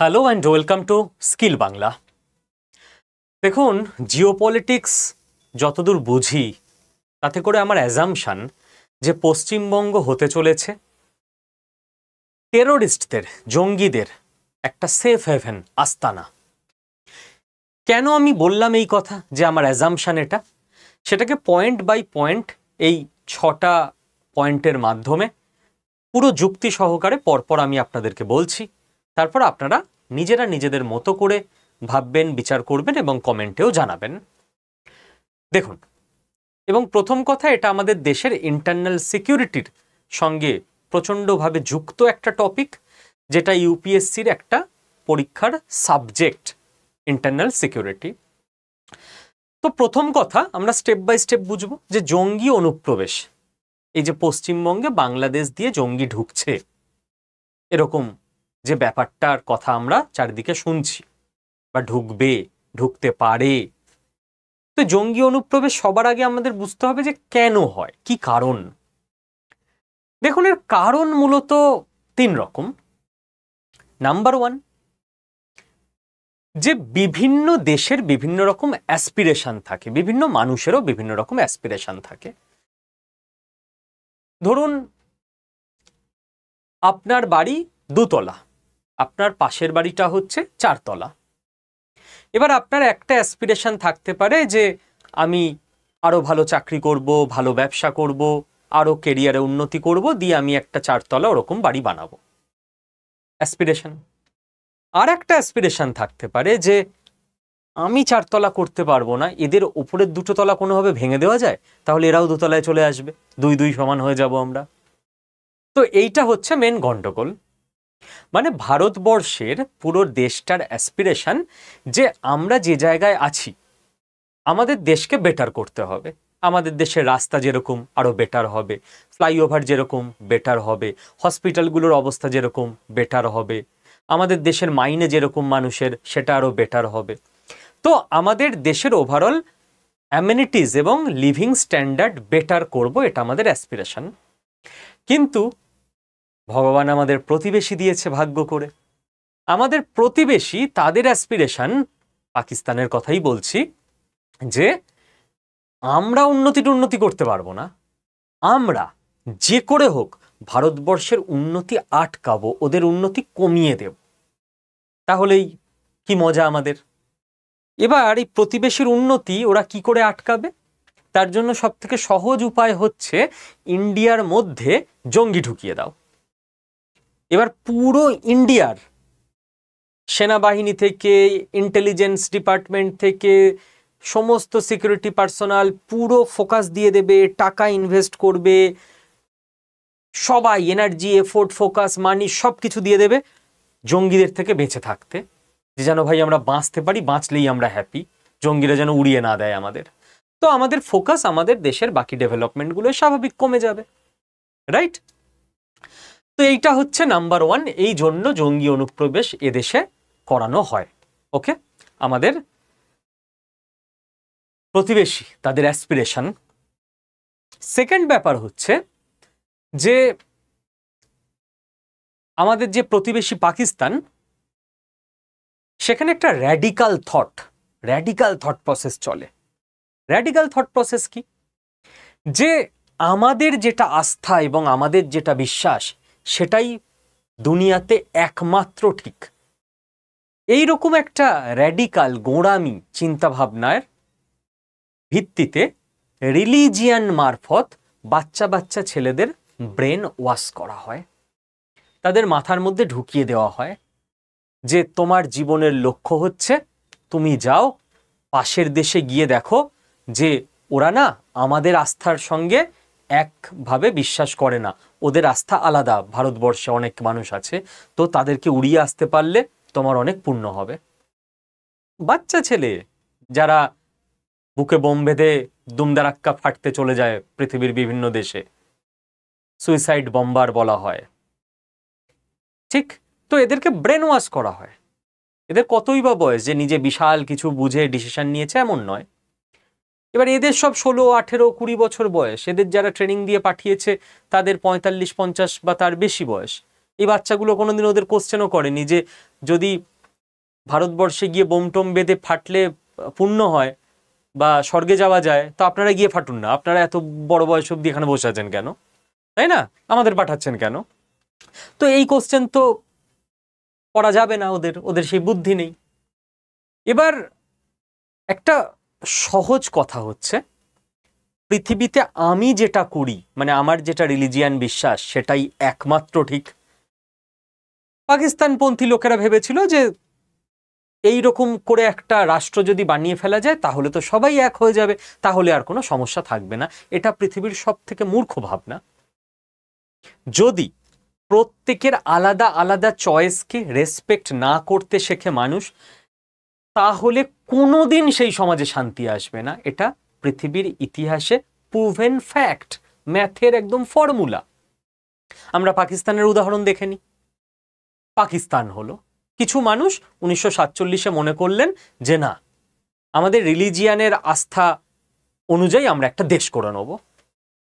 Hello and welcome to skill Bangla. দেখুন, geopolitics যতদূর বুঝি তাতে করে আমার অ্যাজাম্পশন যে পশ্চিমবঙ্গ হতে চলেছে টেরোরিস্টদের, জঙ্গিদের একটা সেফ হেভেন, আস্তানা। কেন আমি বললাম এই কথা যে আমার অ্যাজাম্পশন এটা, সেটাকে পয়েন্ট বাই পয়েন্ট এই 6টা পয়েন্টের মাধ্যমে পুরো যুক্তি সহকারে পরপর আমি আপনাদেরকে বলছি। তারপর আপনারা নিজেরা নিজেদের মতো করে ভাববেন, বিচার করবেন এবং কমেন্টেও জানাবেন। দেখুন, এবং প্রথম কথা, এটা আমাদের দেশের ইন্টারনাল সিকিউরিটির সঙ্গে প্রচণ্ডভাবে যুক্ত একটা টপিক, যেটা ইউপিএসসির একটা পরীক্ষার সাবজেক্ট, ইন্টারনাল সিকিউরিটি। তো প্রথম কথা, আমরা স্টেপ বাই স্টেপ বুঝবো যে জঙ্গি অনুপ্রবেশ, এই যে পশ্চিমবঙ্গে বাংলাদেশ দিয়ে জঙ্গি ঢুকছে, এরকম যে ব্যাপারটার কথা আমরা চারিদিকে শুনছি, বা ঢুকবে, ঢুকতে পারে। তো জঙ্গি অনুপ্রবেশ সবার আগে আমাদের বুঝতে হবে যে কেন হয়, কি কারণ। দেখুন, এর কারণ মূলত 3 রকম। নাম্বার 1, যে বিভিন্ন দেশের বিভিন্ন রকম অ্যাসপিরেশন থাকে, বিভিন্ন মানুষেরও বিভিন্ন রকম অ্যাসপিরেশন থাকে। ধরুন, আপনার বাড়ি 2 তলা, আপনার পাশের বাড়িটা হচ্ছে 4 তলা। এবার আপনার একটা অ্যাসপিরেশন থাকতে পারে যে আমি আরো ভালো চাকরি করব, ভালো ব্যবসা করব, আরো কেরিয়ারে উন্নতি করব, দিয়ে আমি একটা 4 তলা ওরকম বাড়ি বানাবো, অ্যাসপিরেশন। আর একটা অ্যাসপিরেশন থাকতে পারে যে আমি 4 তলা করতে পারবো না, এদের উপরের 2টো তলা কোনোভাবে ভেঙে দেওয়া যায়, তাহলে এরাও 2 তলায় চলে আসবে, 2 সমান হয়ে যাব আমরা। তো এইটা হচ্ছে মেন গন্ডগোল। মানে ভারতবর্ষের পুরো দেশটার অ্যাসপিরেশন যে আমরা যে জায়গায় আছি আমাদের দেশকে বেটার করতে হবে, আমাদের দেশের রাস্তা যেরকম আরও বেটার হবে, ফ্লাইওভার যেরকম বেটার হবে, হসপিটালগুলোর অবস্থা যেরকম বেটার হবে, আমাদের দেশের মাইনে যেরকম মানুষের সেটা আরও বেটার হবে। তো আমাদের দেশের ওভারঅল অ্যামেনিটিস এবং লিভিং স্ট্যান্ডার্ড বেটার করব, এটা আমাদের অ্যাসপিরেশন। কিন্তু ভগবান আমাদের প্রতিবেশী দিয়েছে ভাগ্য করে, আমাদের প্রতিবেশী তাদের অ্যাসপিরেশন, পাকিস্তানের কথাই বলছি, যে আমরা উন্নতি করতে পারবো না, আমরা যে করে হোক ভারতবর্ষের উন্নতি আটকাবো, ওদের উন্নতি কমিয়ে দেব, তাহলেই কি মজা আমাদের। এবার এই প্রতিবেশীর উন্নতি ওরা কি করে আটকাবে? তার জন্য সবথেকে সহজ উপায় হচ্ছে ইন্ডিয়ার মধ্যে জঙ্গি ঢুকিয়ে দাও। এবার পুরো ইন্ডিয়ার সেনাবাহিনী থেকে, ইন্টেলিজেন্স ডিপার্টমেন্ট থেকে, সমস্ত সিকিউরিটি পার্সোনাল পুরো ফোকাস দিয়ে দেবে, টাকা ইনভেস্ট করবে, সবাই এনার্জি, এফোর্ট, ফোকাস, মানি সব কিছু দিয়ে দেবে জঙ্গিদের থেকে বেঁচে থাকতে, যে যেন ভাই আমরা বাঁচতে পারি, বাঁচলেই আমরা হ্যাপি, জঙ্গিরা যেন উড়িয়ে না দেয় আমাদের। তো আমাদের ফোকাস আমাদের দেশের বাকি ডেভেলপমেন্টগুলো স্বাভাবিক কমে যাবে, রাইট? তো এইটা হচ্ছে নাম্বার 1, এই জন্য জঙ্গি অনুপ্রবেশ এদেশে করানো হয়। ওকে, আমাদের প্রতিবেশী তাদের অ্যাসপিরেশন। সেকেন্ড ব্যাপার হচ্ছে যে আমাদের যে প্রতিবেশী পাকিস্তান, সেখানে একটা র্যাডিক্যাল থট প্রসেস চলে। র্যাডিক্যাল থট প্রসেস কি? যে আমাদের যেটা আস্থা এবং আমাদের যেটা বিশ্বাস সেটাই দুনিয়াতে একমাত্র ঠিক, এইরকম একটা র্যাডিক্যাল গোঁড়ামি চিন্তাভাবনার ভিত্তিতে রিলিজিয়ান মারফত বাচ্চা ছেলেদের ব্রেন ওয়াশ করা হয়, তাদের মাথার মধ্যে ঢুকিয়ে দেওয়া হয় যে তোমার জীবনের লক্ষ্য হচ্ছে তুমি যাও পাশের দেশে গিয়ে দেখো যে ওরা না আমাদের আস্থার সঙ্গে একভাবে বিশ্বাস করে না, ওদের আস্থা আলাদা, ভারতবর্ষে অনেক মানুষ আছে, তো তাদেরকে উড়িয়ে আসতে পারলে তোমার অনেক পুণ্য হবে। বাচ্চা ছেলে যারা বুকে বোম বেঁধে দুমদারাক্কা ফাটতে চলে যায় পৃথিবীর বিভিন্ন দেশে, সুইসাইড বম্বার বলা হয়, ঠিক? তো এদেরকে ব্রেন ওয়াশ করা হয়। এদের কতই বা বয়স যে নিজে বিশাল কিছু বুঝে ডিসিশন নিয়েছে, এমন নয়। এবার এদের সব 16, 18, 20 বছর বয়স, এদের যারা ট্রেনিং দিয়ে পাঠিয়েছে তাদের 45, 50 বা তার বেশি বয়স। এই বাচ্চাগুলো কোনোদিন ওদের কোশ্চেনও করেনি যে যদি ভারতবর্ষে গিয়ে বোমটোম বেঁধে ফাটলে পুণ্য হয় বা স্বর্গে যাওয়া যায়, তো আপনারা গিয়ে ফাটুন না, আপনারা এত বড় বয়স অব্দি এখানে বসে আছেন কেন, তাই না, আমাদের পাঠাচ্ছেন কেন? তো এই কোশ্চেন তো করা যাবে না, ওদের ওদের সেই বুদ্ধি নেই। এবার একটা সহজ কথা হচ্ছে, পৃথিবীতে আমি যেটা করি, মানে আমার যেটা রিলিজিয়ান বিশ্বাস, সেটাই একমাত্র ঠিক। পাকিস্তানপন্থী লোকেরা ভেবেছিল যে এই রকম করে একটা রাষ্ট্র যদি বানিয়ে ফেলা যায় তাহলে তো সবাই এক হয়ে যাবে, তাহলে আর কোনো সমস্যা থাকবে না। এটা পৃথিবীর সব থেকে মূর্খ ভাবনা। যদি প্রত্যেকের আলাদা আলাদা চয়েসকে রেসপেক্ট না করতে শেখে মানুষ, তাহলে কোনোদিন সেই সমাজে শান্তি আসবে না। এটা পৃথিবীর ইতিহাসে প্রুভেন ফ্যাক্ট, ম্যাথের একদম ফর্মুলা। আমরা পাকিস্তানের উদাহরণ দেখে নিই। পাকিস্তান হলো, কিছু মানুষ 1947-এ মনে করলেন যে না, আমাদের রিলিজিয়ানের আস্থা অনুযায়ী আমরা একটা দেশ করে নেব।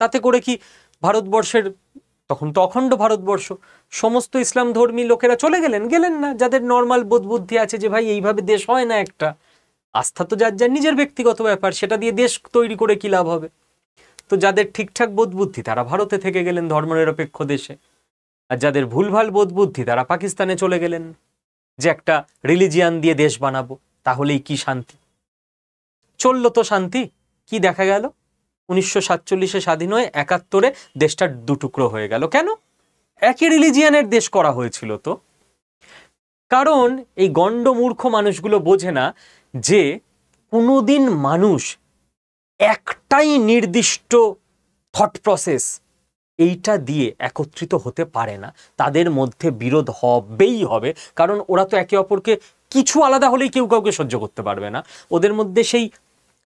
তাতে করে কি ভারতবর্ষের, তখন তো অখণ্ড ভারতবর্ষ, সমস্ত ইসলাম ধর্মী লোকেরা চলে গেলেন? গেলেন না। যাদের নর্মাল বোধ বুদ্ধি আছে যে ভাই এইভাবে দেশ হয় না, একটা আস্থা তো যার যার নিজের ব্যক্তিগত ব্যাপার, সেটা দিয়ে দেশ তৈরি করে কি লাভ হবে, তো যাদের ঠিকঠাক বোধ বুদ্ধি তারা ভারতে থেকে গেলেন ধর্মনিরপেক্ষ দেশে, আর যাদের ভুলভাল বোধ বুদ্ধি তারা পাকিস্তানে চলে গেলেন যে একটা রিলিজিয়ান দিয়ে দেশ বানাবো, তাহলেই কি শান্তি? চললো তো শান্তি। কি দেখা গেল? 1947-এ স্বাধীন হয়ে 71-এ দেশটা দুটুকরো হয়ে গেল। কেন? একই রিলিজিয়ানের দেশ করা হয়েছিল তো। কারণ এই গণ্ড মূর্খ মানুষগুলো বোঝে না যে কোনোদিন মানুষ একটাই নির্দিষ্ট থট প্রসেস এইটা দিয়ে একত্রিত হতে পারে না। তাদের মধ্যে বিরোধ হবেই হবে, কারণ ওরা তো একে অপরকে কিছু আলাদা হলেই কেউ কাউকে সহ্য করতে পারবে না। ওদের মধ্যে সেই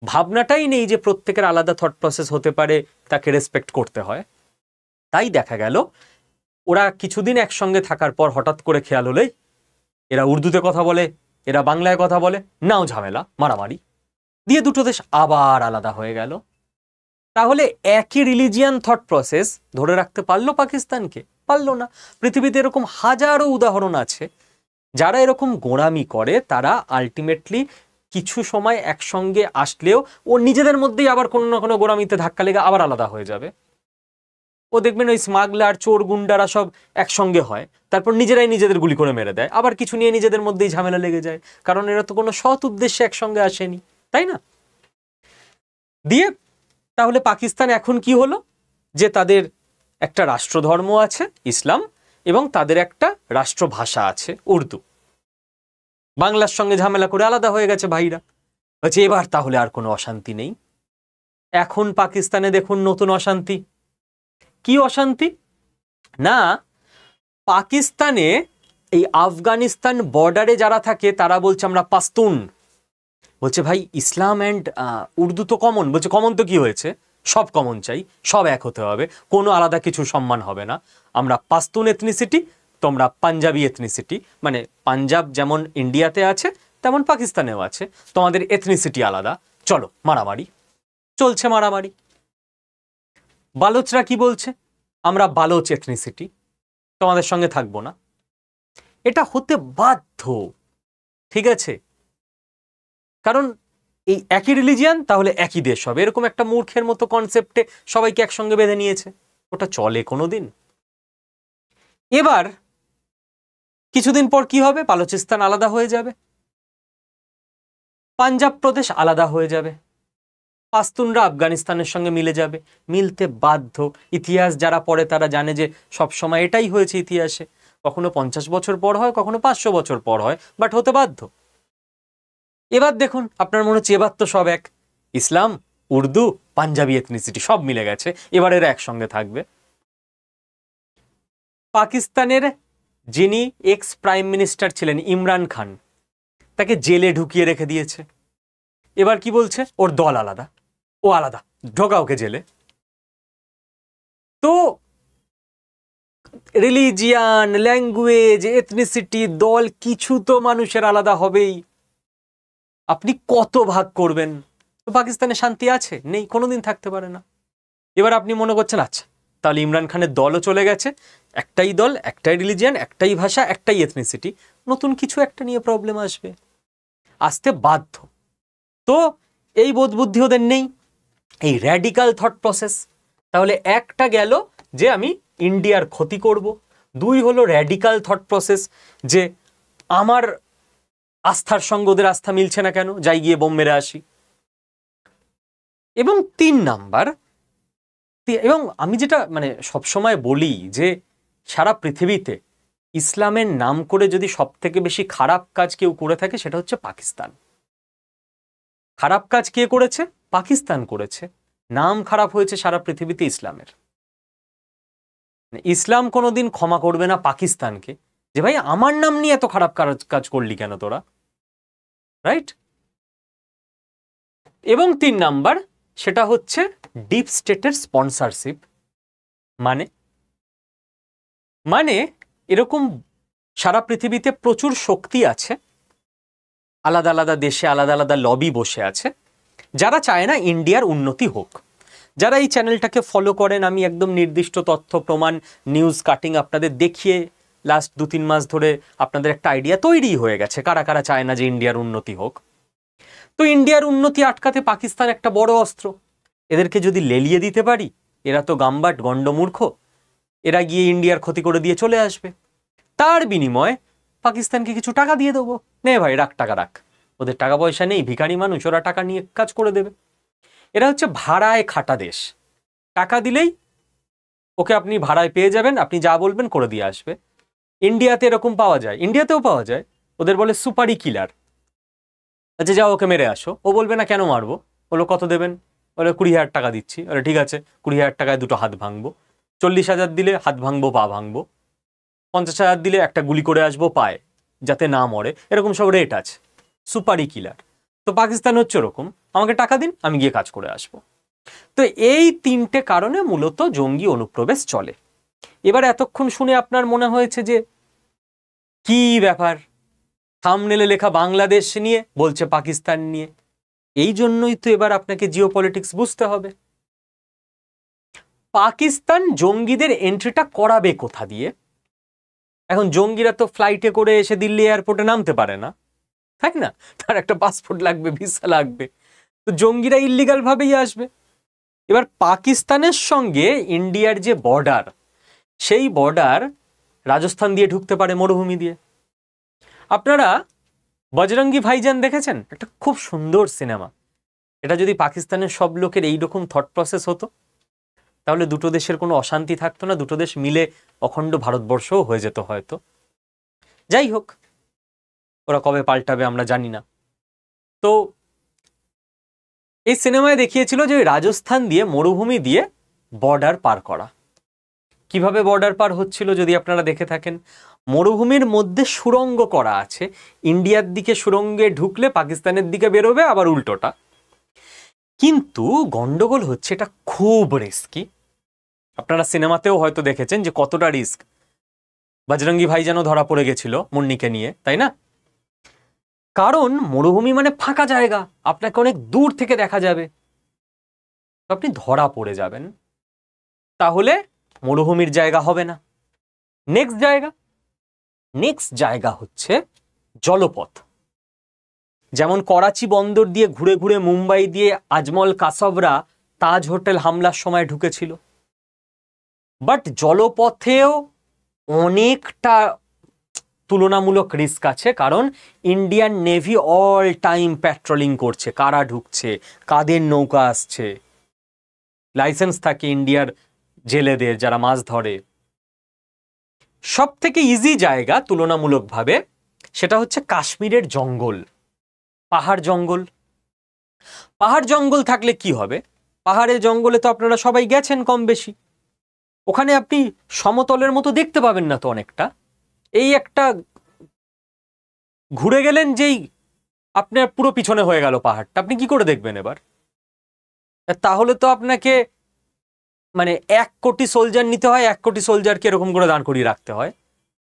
ভাবনাটাই নেই যে প্রত্যেকের আলাদা থট প্রসেস হতে পারে, তাকে রেসপেক্ট করতে হয়। তাই দেখা গেল ওরা কিছুদিন একসঙ্গে থাকার পর হঠাৎ করে খেয়াল হলেই এরা উর্দুতে কথা বলে, এরা বাংলায় কথা বলে, নাও ঝামেলা, মারামারি, দিয়ে দুটো দেশ আবার আলাদা হয়ে গেল। তাহলে একই রিলিজিয়ান থট প্রসেস ধরে রাখতে পারলো পাকিস্তানকে? পারলো না। পৃথিবীতে এরকম হাজারো উদাহরণ আছে। যারা এরকম গোঁড়ামি করে তারা আলটিমেটলি কিছু সময় একসঙ্গে আসলেও ও নিজেদের মধ্যেই আবার কোনো না কোনো গোঁড়ামিতে ধাক্কা লেগে আবার আলাদা হয়ে যাবে। ও দেখবেন ওই স্মাগলার, চোর, গুন্ডারা সব একসঙ্গে হয়, তারপর নিজেরাই নিজেদের গুলি করে মেরে দেয়, আবার কিছু নিয়ে নিজেদের মধ্যেই ঝামেলা লেগে যায়, কারণ এরা তো কোনো সৎ উদ্দেশ্যে একসঙ্গে আসেনি, তাই না? দিয়ে তাহলে পাকিস্তান এখন কি হলো? যে তাদের একটা রাষ্ট্রধর্ম আছে ইসলাম, এবং তাদের একটা রাষ্ট্রভাষা আছে উর্দু। বাংলার সঙ্গে ঝামেলা করে আলাদা হয়ে গেছে ভাইরা। বলছে এবার তাহলে আর কোনো অশান্তি নেই। এখন পাকিস্তানে দেখুন নতুন অশান্তি। কি অশান্তি? না, পাকিস্তানে এই আফগানিস্তান বর্ডারে যারা থাকে তারা বলছে আমরা পাস্তুন। বলছে ভাই ইসলাম অ্যান্ড উর্দু তো কমন। বলছে কমন তো কি হয়েছে, সব কমন চাই, সব এক হতে হবে, কোনো আলাদা কিছু সম্মান হবে না। আমরা পাস্তুন এথনিসিটি, তোমরা পাঞ্জাবি এথনিসিটি, মানে পাঞ্জাব যেমন ইন্ডিয়াতে আছে তেমন পাকিস্তানেও আছে, তোমাদের এথনিসিটি আলাদা, চলো মারামারি। চলছে মারামারি। বালোচরা কি বলছে? আমরা বালোচ এথনিসিটি, তোমাদের সঙ্গে থাকবো না। এটা হতে বাধ্য, ঠিক আছে? কারণ এই একই রিলিজিয়ান, তাহলে একই দেশ হবে, এরকম একটা মূর্খের মতো কনসেপ্টে সবাইকে একসঙ্গে বেঁধে নিয়েছে। ওটা চলে কোনোদিন? এবার কিছুদিন পর কি হবে? বালুচিস্তান আলাদা হয়ে যাবে, পাঞ্জাব প্রদেশ আলাদা হয়ে যাবে, পাস্তুনরা আফগানিস্তানের সঙ্গে মিলে যাবে। মিলতে বাধ্য। ইতিহাস যারা পড়ে তারা জানে যে সবসময় এটাই হয়েছে ইতিহাসে। কখনো 50 বছর পর হয়, কখনো 500 বছর পর হয়, বাট হতে বাধ্য। এবার দেখুন, আপনার মনে হচ্ছে এবার তো সব এক, ইসলাম, উর্দু, পাঞ্জাবি এথনিসিটি সব মিলে গেছে, এবার এরা একসঙ্গে থাকবে। পাকিস্তানের যিনি এক্স প্রাইম মিনিস্টার ছিলেন ইমরান খান, তাকে জেলে ঢুকিয়ে রেখে দিয়েছে। এবার কি বলছে? ওর দল আলাদা, ও আলাদা, ঢোকা ওকে জেলে। তো রিলিজিয়ান, ল্যাঙ্গুয়েজ, এথনিসিটি, দল, কিছু তো মানুষের আলাদা হবেই। আপনি কত ভাগ করবেন? তো পাকিস্তানে শান্তি আছে? নেই, কোনোদিন থাকতে পারে না। এবার আপনি মনে করছেন আচ্ছা তাহলে ইমরান খানের দলও চলে গেছে, একটাই দল, একটাই রিলিজিয়ান, একটাই ভাষা, একটাই এথনিসিটি, নতুন কিছু একটা নিয়ে প্রবলেম আসবে, আসতে বাধ্য। তো এই বোধ বুদ্ধি ওদের নেই, এই র্যাডিক্যাল থট প্রসেস। তাহলে একটা গেল যে আমি ইন্ডিয়ার ক্ষতি করব, দুই হলো র্যাডিক্যাল থট প্রসেস যে আমার আস্থার সঙ্গে ওদের আস্থা মিলছে না কেন, যাই গিয়ে বোম মেরে আসি। এবং 3 নাম্বার, এবং আমি যেটা মানে সবসময় বলি যে সারা পৃথিবীতে ইসলামের নাম করে যদি সব থেকে বেশি খারাপ কাজ কেউ করে থাকে সেটা হচ্ছে পাকিস্তান। খারাপ কাজ কে করেছে? পাকিস্তান করেছে। নাম খারাপ হয়েছে সারা পৃথিবীতে ইসলামের। ইসলাম কোনোদিন ক্ষমা করবে না পাকিস্তানকে যে ভাই আমার নাম নিয়ে এত খারাপ কাজ করলি কেন তোরা, রাইট? এবং 3 নাম্বার, সেটা হচ্ছে ডিপ স্টেটের স্পন্সরশিপ। মানে এরকম সারা পৃথিবীতে প্রচুর শক্তি আছে, আলাদা আলাদা দেশে আলাদা আলাদা লবি বসে আছে, যারা চায় না ইন্ডিয়ার উন্নতি হোক। যারা এই চ্যানেলটাকে ফলো করেন, আমি একদম নির্দিষ্ট তথ্য প্রমাণ নিউজ কাটিং আপনাদের দেখিয়ে লাস্ট 2-3 মাস ধরে আপনাদের একটা আইডিয়া তৈরি হয়ে গেছে কারা কারা চায় না যে ইন্ডিয়ার উন্নতি হোক। তো ইন্ডিয়ার উন্নতি আটকাতে পাকিস্তান একটা বড় অস্ত্র। এদেরকে যদি লেলিয়ে দিতে পারি, এরা তো গাম্বাট গণ্ডমূর্খ, এরা গিয়ে ইন্ডিয়ার ক্ষতি করে দিয়ে চলে আসবে। তার বিনিময়ে পাকিস্তানকে কিছু টাকা দিয়ে দেবো, নে ভাই রাখ টাকা রাখ, ওদের টাকা পয়সা নেই, ভিখারি মানুষ, ওরা টাকা নিয়ে কাজ করে দেবে। এরা হচ্ছে ভাড়ায় খাটা দেশ, টাকা দিলেই ওকে আপনি ভাড়ায় পেয়ে যাবেন, আপনি যা বলবেন করে দিয়ে আসবে। ইন্ডিয়াতে এরকম পাওয়া যায়, ইন্ডিয়াতেও পাওয়া যায়, ওদের বলে সুপারি কিলার। আচ্ছা যাও ওকে মেরে আসো, ও বলবে না কেন মারবো, বলো কত দেবেন, বলে 20,000 টাকা দিচ্ছি। বলে ঠিক আছে 20,000 টাকায় 2টো হাত ভাঙবো, 40,000 দিলে হাত ভাঙবো পা ভাঙবো, 50,000 দিলে একটা গুলি করে আসবো পায়ে যাতে না মরে, এরকম সব রেট আছে, সুপারি কিলার। তো পাকিস্তান হচ্ছে ওরকম, আমাকে টাকা দিন আমি গিয়ে কাজ করে আসবো। তো এই 3টে কারণে মূলত জঙ্গি অনুপ্রবেশ চলে। এবার এতক্ষণ শুনে আপনার মনে হয়েছে যে কি ব্যাপার, থাম্বনেলে লেখা বাংলাদেশ নিয়ে বলছে পাকিস্তান নিয়ে। এই জন্যই তো এবার আপনাকে জিওপলিটিক্স বুঝতে হবে। পাকিস্তান জঙ্গিদের এন্ট্রিটা করাবে কোথা দিয়ে? এখন জঙ্গিরা তো ফ্লাইটে করে এসে দিল্লি এয়ারপোর্টে নামতে পারে না, তাই না? তার একটা পাসপোর্ট লাগবে, ভিসা লাগবে, তো জঙ্গিরা ইল্লিগাল ভাবেই আসবে। এবার পাকিস্তানের সঙ্গে ইন্ডিয়ার যে বর্ডার, সেই বর্ডার রাজস্থান দিয়ে ঢুকতে পারে, মরুভূমি দিয়ে। আপনারা বজরঙ্গি ভাইজান দেখেছেন? একটা খুব সুন্দর সিনেমা। এটা যদি পাকিস্তানের সব লোকের এইরকম থট প্রসেস হতো তাহলে দুটো দেশের কোনো অশান্তি থাকতো না, দুটো দেশ মিলে অখণ্ড ভারতবর্ষও হয়ে যেত হয়তো। যাই হোক, ওরা কবে পাল্টাবে আমরা জানি না। তো এই সিনেমায় দেখিয়েছিল যে রাজস্থান দিয়ে মরুভূমি দিয়ে বর্ডার পার করা। কিভাবে বর্ডার পার হচ্ছিল যদি আপনারা দেখে থাকেন, মরুভূমির মধ্যে সুড়ঙ্গ করা আছে, ইন্ডিয়ার দিকে সুড়ঙ্গে ঢুকলে পাকিস্তানের দিকে বেরোবে, আবার উল্টোটা। কিন্তু গন্ডগোল হচ্ছে এটা খুব রিস্কি। আপনারা সিনেমাতেও হয়তো দেখেছেন যে কতটা রিস্ক। বজরঙ্গি ভাইজানও ধরা পড়ে গেছিল মুন্নিকে নিয়ে, তাই না? কারণ মরুভূমি মানে ফাঁকা জায়গা, আপনাকে অনেক দূর থেকে দেখা যাবে, আপনি ধরা পড়ে যাবেন, তাহলে মরুভূমির জায়গা হবে না। নেক্সট জায়গা হচ্ছে জলপথ। যেমন করাচি বন্দর দিয়ে ঘুরে ঘুরে মুম্বাই দিয়ে আজমল কাসবরা তাজ হোটেল হামলার সময় ঢুকেছিল। বাট জলপথেও অনেকটা তুলনামূলক রিস্ক আছে, কারণ Indian navy all time patrolling করছে, কারা ঢুকছে, কাদের নৌকা আসছে, লাইসেন্স থাকে ইন্ডিয়ার জেলেদের যারা মাছ ধরে। সব থেকে ইজি জায়গা তুলনামূলকভাবে সেটা হচ্ছে কাশ্মীরের জঙ্গল, পাহাড় জঙ্গল। পাহাড় জঙ্গল থাকলে কি হবে? পাহাড়ের জঙ্গলে তো আপনারা সবাই গেছেন কম বেশি, ওখানে আপনি সমতলের মতো দেখতে পাবেন না তো অনেকটা, এই একটা ঘুরে গেলেন যেই আপনার পুরো পিছনে হয়ে গেল পাহাড়টা, আপনি কি করে দেখবেন এবার? তাহলে তো আপনাকে মানে 1 কোটি সোলজার নিতে হয়, 1 কোটি সোলজারকে এরকম করে দাঁড় করিয়ে রাখতে হয়,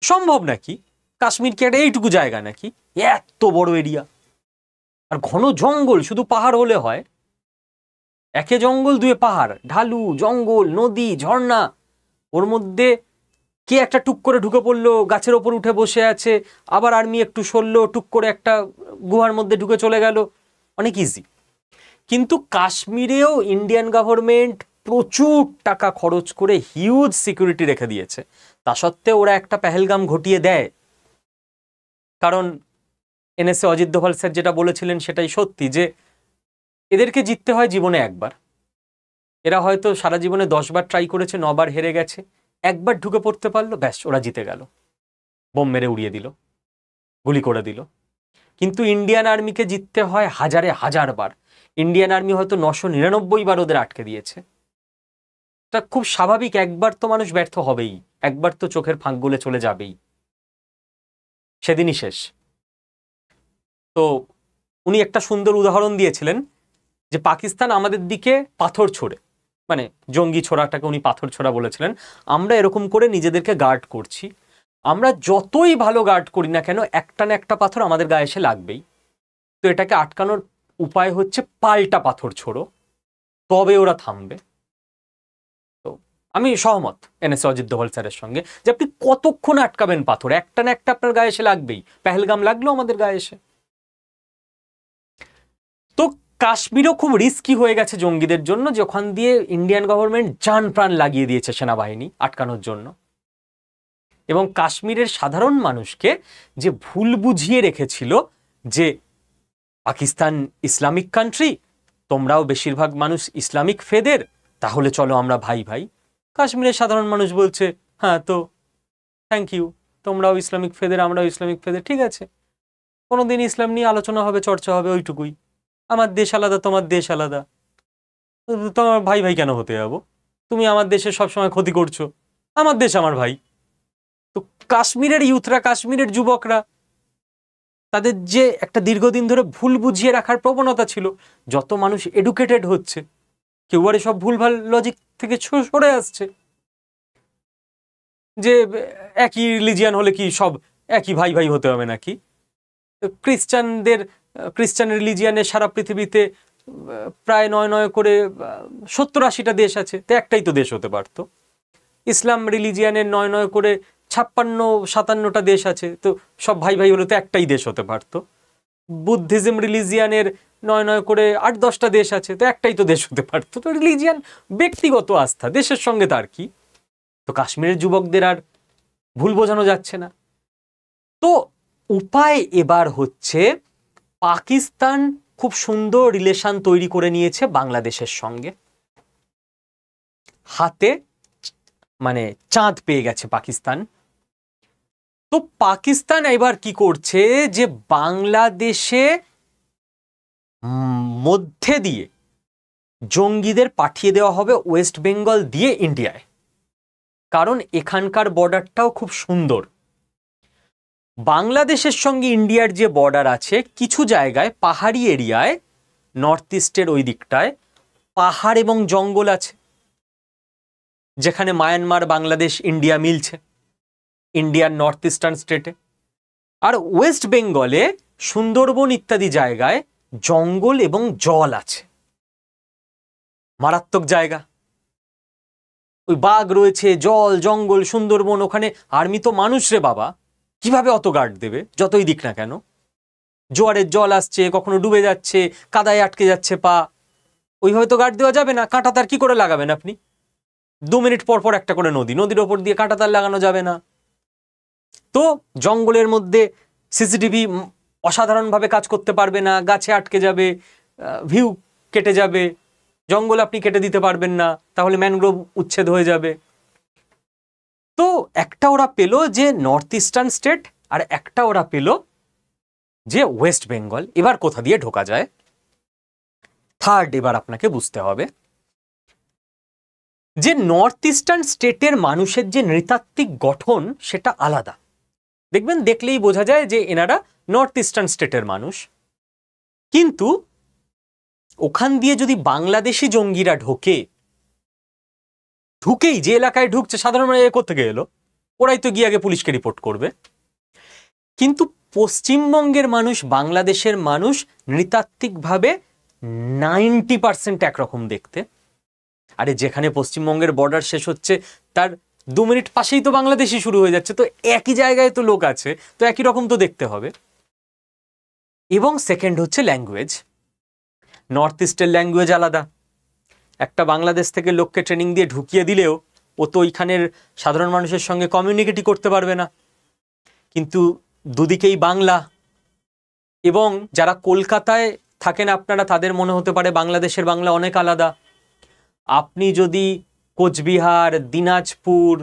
সম্ভব নাকি? কাশ্মীর কি একটা এইটুকু জায়গা নাকি? এত বড় এরিয়া, আর ঘন জঙ্গল, শুধু পাহাড় হলে হয়? একে জঙ্গল দুয়ে পাহাড়, ঢালু জঙ্গল, নদী, ঝর্ণা, ওর মধ্যে কে একটা টুক করে ঢুকে পড়লো, গাছের ওপর উঠে বসে আছে, আবার আর্মি একটু সরলো, টুক করে একটা গুহার মধ্যে ঢুকে চলে গেল, অনেক ইজি। কিন্তু কাশ্মীরেও ইন্ডিয়ান গভর্নমেন্ট প্রচুর টাকা খরচ করে হিউজ সিকিউরিটি রেখে দিয়েছে। তা সত্ত্বেও ওরা একটা পেহেলগাম ঘটিয়ে দেয়, কারণ এনএসএ অজিত দোভাল স্যার যেটা বলেছিলেন সেটাই সত্যি, যে এদেরকে জিততে হয় জীবনে একবার। এরা হয়তো সারা জীবনে 10 বার ট্রাই করেছে, 9 বার হেরে গেছে, একবার ঢুকে পড়তে পারলো, ব্যাস ওরা জিতে গেল, বোম মেরে উড়িয়ে দিল, গুলি করে দিল। কিন্তু ইন্ডিয়ান আর্মিকে জিততে হয় হাজারে হাজার বার। ইন্ডিয়ান আর্মি হয়তো 999 বার ওদের আটকে দিয়েছে। এটা খুব স্বাভাবিক, একবার তো মানুষ ব্যর্থ হবেই, একবার তো চোখের ফাঁক গলে চলে যাবেই, সেদিনই শেষ। তো উনি একটা সুন্দর উদাহরণ দিয়েছিলেন যে পাকিস্তান আমাদের দিকে পাথর ছোড়ে, মানে জঙ্গি ছোড়াটাকে উনি পাথর ছোড়া বলেছিলেন। আমরা এরকম করে নিজেদেরকে গার্ড করছি, আমরা যতই ভালো গার্ড করি না কেন একটা না একটা পাথর আমাদের গায়ে এসে লাগবেই। তো এটাকে আটকানোর উপায় হচ্ছে পাল্টা পাথর ছোড়ো, তবে ওরা থামবে। তো আমি সহমত এনএসএ অজিত দোভাল স্যারের সঙ্গে যে আপনি কতক্ষণ আটকাবেন পাথর, একটা না একটা আপনার গায়ে এসে লাগবেই। পেহেলগাম লাগলো আমাদের গায়ে এসে। তো কাশ্মীরও খুব রিস্কি হয়ে গেছে জঙ্গিদের জন্য, যে ওখান দিয়ে ইন্ডিয়ান গভর্নমেন্ট জান প্রাণ লাগিয়ে দিয়েছে সেনাবাহিনী আটকানোর জন্য। এবং কাশ্মীরের সাধারণ মানুষকে যে ভুল বুঝিয়ে রেখেছিল যে পাকিস্তান ইসলামিক কান্ট্রি, তোমরাও বেশিরভাগ মানুষ ইসলামিক ফেদের, তাহলে চলো আমরা ভাই ভাই। কাশ্মীরের সাধারণ মানুষ বলছে হ্যাঁ তো থ্যাংক ইউ, তোমরাও ইসলামিক ফেদের আমরাও ইসলামিক ফেদের, ঠিক আছে, কোনোদিন ইসলাম নিয়ে আলোচনা হবে, চর্চা হবে, ওইটুকুই। আমার দেশ আলাদা, তোমার দেশ আলাদা, তোমার ভাই ভাই কেন হতে যাবো? তুমি আমার দেশে সবসময় ক্ষতি করছো, আমার দেশ আমার ভাই। তো কাশ্মীরের ইউথরা, কাশ্মীরের যুবকরা, তাদের যে একটা দীর্ঘদিন ধরে ভুল বুঝিয়ে রাখার প্রবণতা ছিল, যত মানুষ এডুকেটেড হচ্ছে কেউ আর সব ভুলভাল লজিক থেকে সরে আসছে, যে একই রিলিজিয়ান হলে কি সব একই ভাই ভাই হতে হবে নাকি? খ্রিস্টান রিলিজিয়ানের সারা পৃথিবীতে প্রায় 9 করে 70-80টা দেশ আছে, তো একটাই তো দেশ হতে পারত। ইসলাম রিলিজিয়ানের 9 করে 56-57টা দেশ আছে, তো সব ভাই ভাই হলে তো একটাই দেশ হতে পারত। বুদ্ধিজম রিলিজিয়ানের 9 করে 8-10টা দেশ আছে, তো একটাই তো দেশ হতে পারত। তো রিলিজিয়ান ব্যক্তিগত আস্থা, দেশের সঙ্গে তার কি? তো কাশ্মীরের যুবকদের আর ভুল বোঝানো যাচ্ছে না। তো উপায় এবার হচ্ছে, পাকিস্তান খুব সুন্দর রিলেশন তৈরি করে নিয়েছে বাংলাদেশের সঙ্গে, হাতে মানে চাঁদ পেয়ে গেছে পাকিস্তান। তো পাকিস্তান এবার কি করছে, যে বাংলাদেশে মধ্যে দিয়ে জঙ্গিদের পাঠিয়ে দেওয়া হবে ওয়েস্ট বেঙ্গল দিয়ে ইন্ডিয়ায়, কারণ এখানকার বর্ডারটাও খুব সুন্দর। বাংলাদেশের সঙ্গে ইন্ডিয়ার যে বর্ডার আছে, কিছু জায়গায় পাহাড়ি এরিয়ায়, নর্থ ইস্টের ওই দিকটায় পাহাড় এবং জঙ্গল আছে, যেখানে মায়ানমার, বাংলাদেশ, ইন্ডিয়া মিলছে, ইন্ডিয়ার নর্থ ইস্টার্ন স্টেটে। আর ওয়েস্ট বেঙ্গলে সুন্দরবন ইত্যাদি জায়গায় জঙ্গল এবং জল আছে, মারাত্মক জায়গা। ওই বাঘ রয়েছে, জল, জঙ্গল, সুন্দরবন, ওখানে আর্মি তো মানুষ রে বাবা, কিভাবে অত গার্ড দেবে যতই দিক না কেন? জোয়ারের জল আসছে, কখনো ডুবে যাচ্ছে, কাদায় আটকে যাচ্ছে পা, ওইভাবে তো গার্ড দেওয়া যাবে না। কাঁটা তার কি করে লাগাবেন আপনি? 2 মিনিট পর পর একটা করে নদীর ওপর দিয়ে কাঁটা তার লাগানো যাবে না। তো জঙ্গলের মধ্যে সিসিটিভি অসাধারণভাবে কাজ করতে পারবে না, গাছে আটকে যাবে, ভিউ কেটে যাবে, জঙ্গল আপনি কেটে দিতে পারবেন না, তাহলে ম্যানগ্রোভ উচ্ছেদ হয়ে যাবে। তো একটা ওরা পেল যে নর্থ ইস্টার্ন স্টেট, আর একটা ওরা পেল যে ওয়েস্ট বেঙ্গল। এবার কোথা দিয়ে ঢোকা যায়? থার্ড এবার আপনাকে বুঝতে হবে যে নর্থ ইস্টার্ন স্টেটের মানুষের যে নৃতাত্ত্বিক গঠন সেটা আলাদা। দেখবেন, দেখলেই বোঝা যায় যে এনারা নর্থ ইস্টার্ন স্টেটের মানুষ। কিন্তু ওখান দিয়ে যদি বাংলাদেশি জঙ্গিরা ঢুকেই যে এলাকায় ঢুকছে, সাধারণ মানুষ কোত্থেকে এলো, ওরাই তো গিয়ে আগে পুলিশকে রিপোর্ট করবে। কিন্তু পশ্চিমবঙ্গের মানুষ, বাংলাদেশের মানুষ নৃতাত্ত্বিকভাবে 90% একরকম দেখতে। আরে যেখানে পশ্চিমবঙ্গের বর্ডার শেষ হচ্ছে তার 2 মিনিট পাশেই তো বাংলাদেশি শুরু হয়ে যাচ্ছে, তো একই জায়গায় তো লোক আছে, তো একই রকম তো দেখতে হবে। এবং সেকেন্ড হচ্ছে ল্যাঙ্গুয়েজ। নর্থ ইস্টের ল্যাঙ্গুয়েজ আলাদা। একটা বাংলাদেশ থেকে লোককে ট্রেনিং দিয়ে ঢুকিয়ে দিলেও ও তো ওইখানের সাধারণ মানুষের সঙ্গে কমিউনিকেটই করতে পারবে না। কিন্তু দুদিকেই বাংলা। এবং যারা কলকাতায় থাকেন আপনারা, তাদের মনে হতে পারে বাংলাদেশের বাংলা অনেক আলাদা। আপনি যদি কোচবিহার, দিনাজপুর,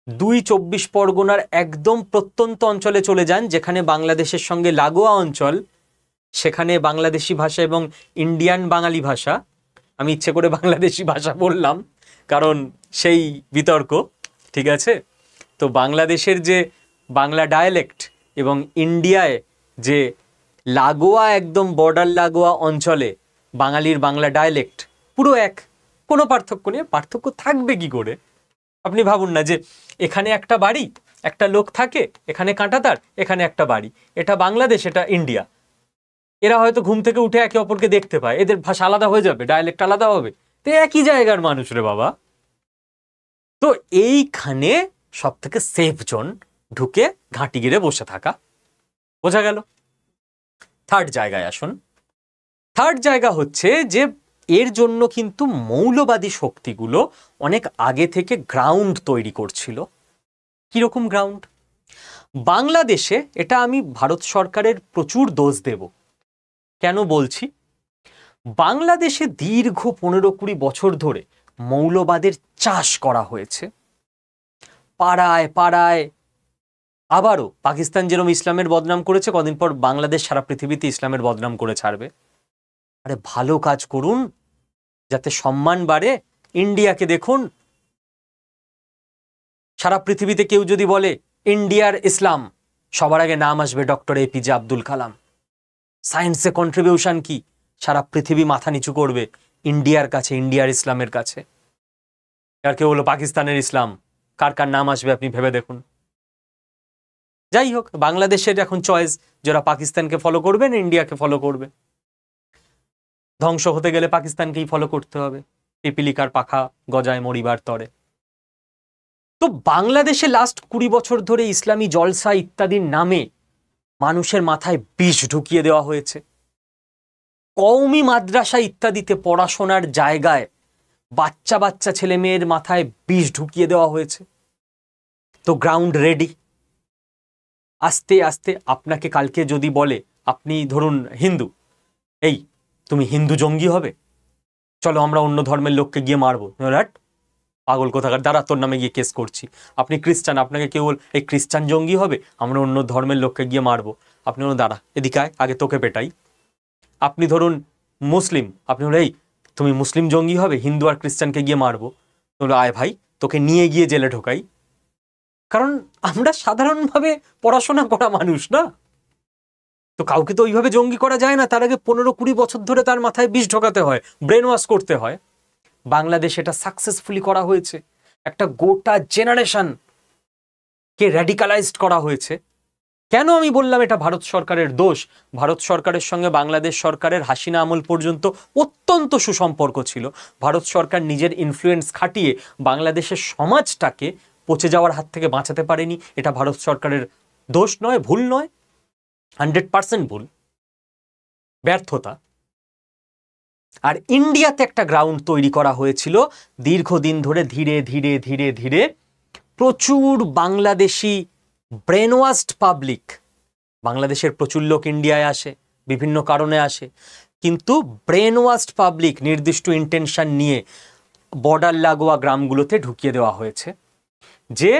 24 পরগনার একদম প্রত্যন্ত অঞ্চলে চলে যান, যেখানে বাংলাদেশের সঙ্গে লাগোয়া অঞ্চল, সেখানে বাংলাদেশি ভাষা এবং ইন্ডিয়ান বাঙালি ভাষা, আমি ইচ্ছে করে বাংলাদেশি ভাষা বললাম কারণ সেই বিতর্ক, ঠিক আছে? তো বাংলাদেশের যে বাংলা ডায়ালেক্ট এবং ইন্ডিয়ায় যে লাগোয়া একদম বর্ডার লাগোয়া অঞ্চলে বাঙালির বাংলা ডায়ালেক্ট পুরো এক, কোনো পার্থক্য নেই। পার্থক্য থাকবে কি করে? আপনি ভাবুন না যে এখানে একটা বাড়ি, একটা লোক থাকে, এখানে কাঁটাতার, এখানে একটা বাড়ি, এটা বাংলাদেশ, এটা ইন্ডিয়া। এরা হয়তো ঘুম থেকে উঠে একে অপরকে দেখতে পায়, এদের ভাষা আলাদা হয়ে যাবে, ডায়ালেক্ট আলাদা হবে, তো একই জায়গার মানুষ রে বাবা। তো এইখানে সব থেকে সেফ জোন, ঢুকে ঘাঁটি গিরে বসে থাকা। বোঝা গেল? থার্ড জায়গায় আসুন। থার্ড জায়গা হচ্ছে যে এর জন্য কিন্তু মৌলবাদী শক্তিগুলো অনেক আগে থেকে গ্রাউন্ড তৈরি করছিল। কিরকম গ্রাউন্ড? বাংলাদেশে, এটা আমি ভারত সরকারের প্রচুর দোষ দেব। কেন বলছি? বাংলাদেশে দীর্ঘ 15-20 বছর ধরে মৌলবাদের চাষ করা হয়েছে পাড়ায় পাড়ায়। আবারও পাকিস্তান যেরকম ইসলামের বদনাম করেছে, কদিন পর বাংলাদেশ সারা পৃথিবীতে ইসলামের বদনাম করে ছাড়বে। আরে ভালো কাজ করুন যাতে সম্মান বাড়ে। ইন্ডিয়াকে দেখুন, সারা পৃথিবীতে কেউ যদি বলে ইন্ডিয়ার ইসলাম, সবার আগে নাম আসবে ডক্টর এপিজে আব্দুল কালাম। সায়েন্সে কন্ট্রিবিউশন কি, সারা পৃথিবী মাথা নিচু করবে ইন্ডিয়ার কাছে, ইন্ডিয়ার ইসলামের কাছে। আর কেউ হলো পাকিস্তানের ইসলাম, কার কার নাম আসবে আপনি ভেবে দেখুন। যাই হোক, বাংলাদেশের এখন চয়েস, যারা পাকিস্তানকে ফলো করবে না ইন্ডিয়াকে ফলো করবে। ধ্বংস হতে গেলে পাকিস্তানকেই ফলো করতে হবে, পিপিলিকার পাখা গজায় মরিবার তরে। তো বাংলাদেশে লাস্ট 20 বছর ধরে ইসলামী জলসা ইত্যাদির নামে মানুষের মাথায় বিষ ঢুকিয়ে দেওয়া হয়েছে। কওমি মাদ্রাসা ইত্যাদিতে পড়াশোনার জায়গায় বাচ্চা বাচ্চা ছেলে মেয়ের মাথায় বিষ ঢুকিয়ে দেওয়া হয়েছে। তো গ্রাউন্ড রেডি। আস্তে আস্তে আপনাকে কালকে যদি বলে, আপনি ধরুন হিন্দু, এই তুমি হিন্দু জঙ্গি হবে, চলো আমরা অন্য ধর্মের লোককে গিয়ে মারবো, পাগল কোথাকার, দাঁড়া তোর নামে গিয়ে কেস করছি। আপনি খ্রিস্টান, আপনাকে কেউ বল এই খ্রিস্টান জঙ্গি হবে, আমরা অন্য ধর্মের লোককে গিয়ে মারবো, আপনি বলুন দাঁড়া এদিকে আয়, আগে তোকে পেটাই। আপনি ধরুন মুসলিম, আপনি বলেন এই তুমি মুসলিম জঙ্গি হবে, হিন্দু আর খ্রিস্টানকে গিয়ে মারবো, বলো আয় ভাই তোকে নিয়ে গিয়ে জেলে ঢোকাই। কারণ আমরা সাধারণভাবে পড়াশোনা করা মানুষ না, তো কাউকে তো ওইভাবে জঙ্গি করা যায় না। তার আগে 15-20 বছর ধরে তার মাথায় বিষ ঢোকাতে হয়, ব্রেন ওয়াশ করতে হয়। বাংলাদেশে এটা সাকসেসফুলি করা হয়েছে। একটা গোটা জেনারেশন কে র্যাডিকালাইজড করা হয়েছে। কেন আমি বললাম এটা ভারত সরকারের দোষ? ভারত সরকারের সঙ্গে বাংলাদেশ সরকারের হাসিনা আমল পর্যন্ত অত্যন্ত সুসম্পর্ক ছিল। ভারত সরকার নিজের ইনফ্লুয়েন্স খাটিয়ে বাংলাদেশের সমাজটাকে পচে যাওয়ার হাত থেকে বাঁচাতে পারেনি। এটা ভারত সরকারের দোষ নয়, ভুল নয়, 100% ভুল, ব্যর্থতা। আর ইন্ডিয়াতে একটা গ্রাউন্ড তৈরি করা হয়েছিল দীর্ঘদিন ধরে, ধীরে ধীরে ধীরে ধীরে প্রচুর বাংলাদেশি ব্রেনওয়াশড পাবলিক, বাংলাদেশের প্রচুর লোক ইন্ডিয়ায় আসে, বিভিন্ন কারণে আসে, কিন্তু ব্রেনওয়াশড পাবলিক নির্দিষ্ট ইন্টেনশন নিয়ে বর্ডার লাগোয়া গ্রামগুলোতে ঢুকিয়ে দেওয়া হয়েছে যে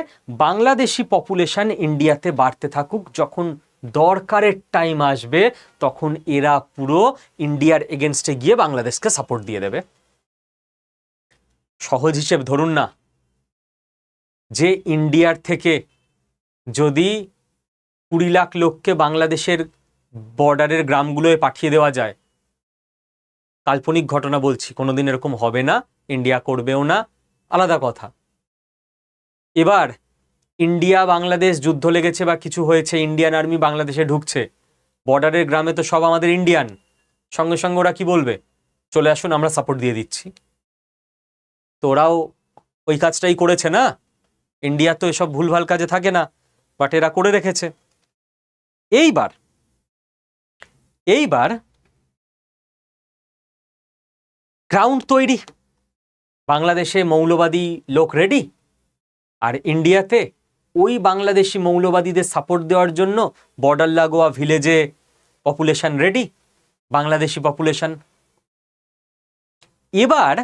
বাংলাদেশি পপুলেশন ইন্ডিয়াতে বাড়তে থাকুক, যখন দরকারের টাইম আসবে তখন এরা পুরো ইন্ডিয়ার এগেনস্টে গিয়ে বাংলাদেশকে সাপোর্ট দিয়ে দেবে। সহজ হিসেব ধরুন না, যে ইন্ডিয়ার থেকে যদি 20 লাখ লোককে বাংলাদেশের বর্ডারের গ্রামগুলোয় পাঠিয়ে দেওয়া যায়, কাল্পনিক ঘটনা বলছি, কোনোদিন এরকম হবে না, ইন্ডিয়া করবেও না, আলাদা কথা। এবার ইন্ডিয়া বাংলাদেশ যুদ্ধ লেগেছে বা কিছু হয়েছে, ইন্ডিয়ান আর্মি বাংলাদেশে ঢুকছে, বর্ডারের গ্রামে তো সব আমাদের ইন্ডিয়ান, সঙ্গে সঙ্গে ওরা কি বলবে, চলে আসুন আমরা সাপোর্ট দিয়ে দিচ্ছি। তো ওরাও ওই কাজটাই করেছে না। ইন্ডিয়া তো এসব ভুলভাল কাজে থাকে না, বাট এরা করে রেখেছে। এইবার গ্রাউন্ড তৈরি, বাংলাদেশে মৌলবাদী লোক রেডি, আর ইন্ডিয়াতে ওই বাংলাদেশি মৌলবাদীদের সাপোর্ট দেওয়ার জন্য বর্ডার লাগোয়া ভিলেজে পপুলেশন রেডি, বাংলাদেশি পপুলেশন। এবার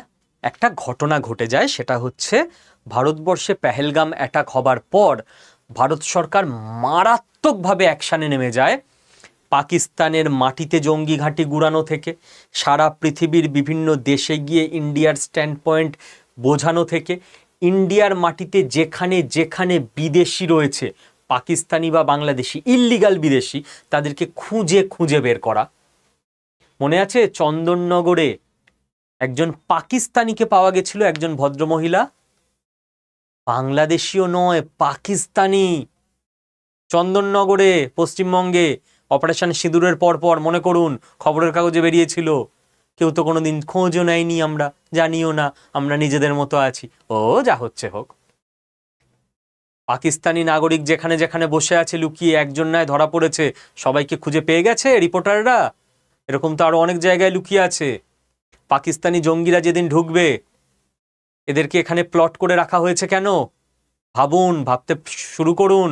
একটা ঘটনা ঘটে যায়, সেটা হচ্ছে ভারতবর্ষে পেহেলগাম অ্যাটাক হবার পর ভারত সরকার মারাত্মকভাবে অ্যাকশানে নেমে যায়। পাকিস্তানের মাটিতে জঙ্গি ঘাঁটি গুড়ানো থেকে, সারা পৃথিবীর বিভিন্ন দেশে গিয়ে ইন্ডিয়ার স্ট্যান্ড পয়েন্ট বোঝানো থেকে, ইন্ডিয়ার মাটিতে যেখানে যেখানে বিদেশি রয়েছে, পাকিস্তানি বা বাংলাদেশি, ইল্লিগাল বিদেশি, তাদেরকে খুঁজে খুঁজে বের করা। মনে আছে চন্দননগরে একজন পাকিস্তানিকে পাওয়া গেছিল, একজন ভদ্রমহিলা, বাংলাদেশীয় নয়, পাকিস্তানি, চন্দননগরে পশ্চিমবঙ্গে অপারেশন সিঁদুরের পরপর মনে করুন খবরের কাগজে বেরিয়েছিল। কেউ তো কোনোদিন খোঁজও নেয়নি, আমরা জানিও না, আমরা নিজেদের মতো আছি, ও যা হচ্ছে হোক। পাকিস্তানি নাগরিক যেখানে যেখানে বসে আছে লুকিয়ে, একজন নয় ধরা পড়েছে, সবাইকে খুঁজে পেয়ে গেছে রিপোর্টাররা। এরকম তো আরো অনেক জায়গায় লুকিয়ে আছে। পাকিস্তানি জঙ্গিরা যেদিন ঢুকবে, এদেরকে এখানে প্লট করে রাখা হয়েছে কেন ভাবুন, ভাবতে শুরু করুন।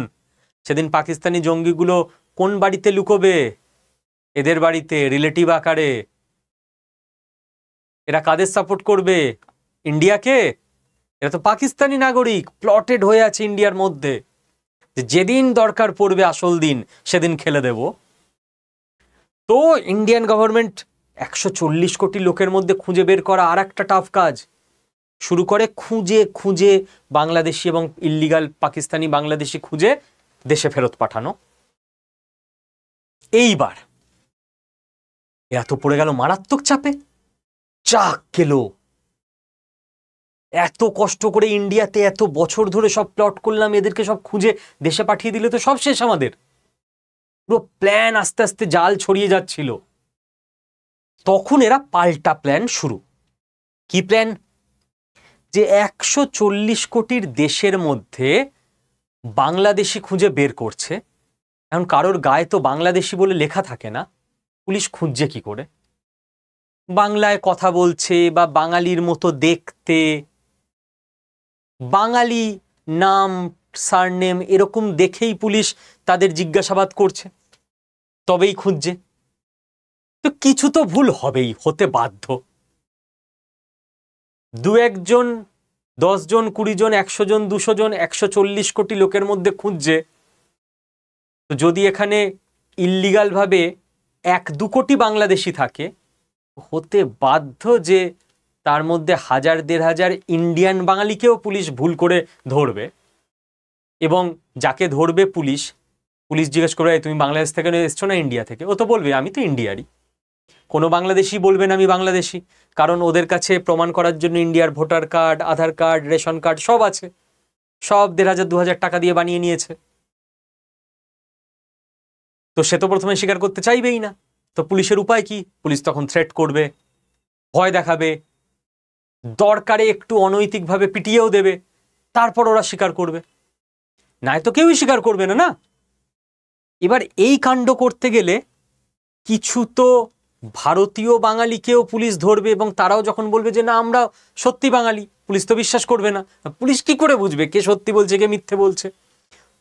সেদিন পাকিস্তানি জঙ্গিগুলো কোন বাড়িতে লুকোবে? এদের বাড়িতে, রিলেটিভ আকারে। এরা কাদের সাপোর্ট করবে? ইন্ডিয়াকে? এরা তো পাকিস্তানি নাগরিক, প্লটেড হয়ে আছে ইন্ডিয়ার মধ্যে, যেদিন দরকার পড়বে আসল দিন, সেদিন খেলে দেব। তো ইন্ডিয়ান গভর্নমেন্ট 140 কোটি লোকের মধ্যে খুঁজে বের করা আর একটা টাফ কাজ শুরু করে। খুঁজে খুঁজে বাংলাদেশি এবং ইল্লিগাল পাকিস্তানি বাংলাদেশি খুঁজে দেশে ফেরত পাঠানো। এইবার এরা তো পড়ে গেল মারাত্মক চাপে, চাক গেল। এত কষ্ট করে ইন্ডিয়াতে এত বছর ধরে সব প্লট করলাম, এদেরকে সব খুঁজে দেশে পাঠিয়ে দিলে তো সব শেষ আমাদের। পুরো প্ল্যান আস্তে আস্তে জাল ছড়িয়ে যাচ্ছিল। তখন এরা পাল্টা প্ল্যান শুরু। কি প্ল্যান? যে 140 কোটির দেশের মধ্যে বাংলাদেশি খুঁজে বের করছে। এখন কারোর গায়ে তো বাংলাদেশি বলে লেখা থাকে না, পুলিশ খুঁজছে কি করে? বাংলায় কথা বলছে বা বাঙালির মতো দেখতে, বাঙালি নাম সারনেম এরকম দেখেই পুলিশ তাদের জিজ্ঞাসাবাদ করছে, তবেই খুঁজছে। তো কিছু তো ভুল হবেই, হতে বাধ্য। 2-1 জন, 10 জন, 20 জন, 100 জন, 200 জন, 140 কোটি লোকের মধ্যে খুঁজছে। তো যদি এখানে ইল্লিগাল ভাবে 1-2 কোটি বাংলাদেশি থাকে, হতে বাধ্য যে তার মধ্যে 1000-1500 ইন্ডিয়ান বাঙালিকেও পুলিশ ভুল করে ধরবে। এবং যাকে ধরবে পুলিশ জিজ্ঞেস করবে, তুমি বাংলাদেশ থেকে এসছো না ইন্ডিয়া থেকে? ও তো বলবে আমি তো ইন্ডিয়ারই। কোনো বাংলাদেশি বলবেন আমি বাংলাদেশি, কারণ ওদের কাছে প্রমাণ করার জন্য ইন্ডিয়ার ভোটার কার্ড, আধার কার্ড, রেশন কার্ড সব আছে, সব 1500-2000 টাকা দিয়ে বানিয়ে নিয়েছে। তো সে তো প্রথমে স্বীকার করতে চাইবেই না। তো পুলিশের উপায় কি? পুলিশ তখন থ্রেট করবে, ভয় দেখাবে, দরকারে একটু অনৈতিকভাবে পিটিয়েও দেবে, তারপর ওরা স্বীকার করবে। নাই তো কেউই স্বীকার করবে না। না, এবার এই কাণ্ড করতে গেলে কিছু তো ভারতীয় বাঙালিকেও পুলিশ ধরবে, এবং তারাও যখন বলবে যে না আমরা সত্যি বাঙালি, পুলিশ তো বিশ্বাস করবে না। পুলিশ কি করে বুঝবে কে সত্যি বলছে কে মিথ্যে বলছে?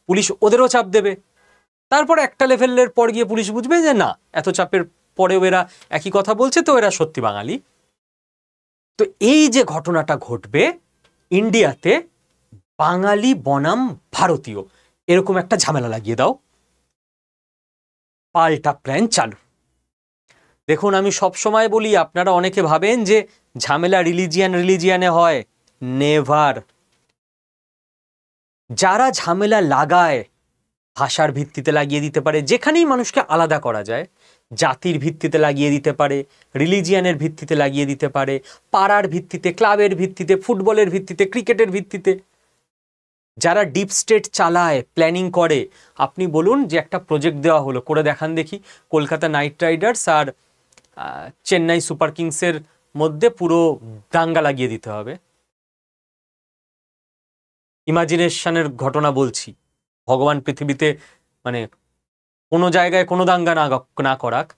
পুলিশ ওদেরও চাপ দেবে। তারপর একটা লেভেলের পর গিয়ে পুলিশ বুঝবে যে না, এত চাপের পরেও এরা একই কথা বলছে, তো এরা সত্যি বাঙালি। তো এই যে ঘটনাটা ঘটবে ইন্ডিয়াতে, বাঙালি বনাম ভারতীয়, এরকম একটা ঝামেলা লাগিয়ে দাও, পাল্টা প্ল্যান চালু। দেখুন, আমি সব সময় বলি, আপনারা অনেকে ভাবেন যে ঝামেলা রিলিজিয়ানে হয়। নেভার। যারা ঝামেলা লাগায় ভাষার ভিত্তিতে লাগিয়ে দিতে পারে, যেখানেই মানুষকে আলাদা করা যায়, জাতির ভিত্তিতে লাগিয়ে দিতে পারে, রিলিজিয়ানের ভিত্তিতে লাগিয়ে দিতে পারে, পাড়ার ভিত্তিতে, ক্লাবের ভিত্তিতে, ফুটবলের ভিত্তিতে, ক্রিকেটের ভিত্তিতে। যারা ডিপ স্টেট চালায়, প্ল্যানিং করে, আপনি বলুন যে একটা প্রজেক্ট দেওয়া হলো, করে দেখান দেখি কলকাতা নাইট রাইডার্স আর চেন্নাই সুপার কিংসের মধ্যে পুরো দাঙ্গা লাগিয়ে দিতে হবে। ইমাজিনেশনের ঘটনা বলছি, ভগবান পৃথিবীতে মানে কোনো জায়গায় কোনো দাঙ্গা না করাক,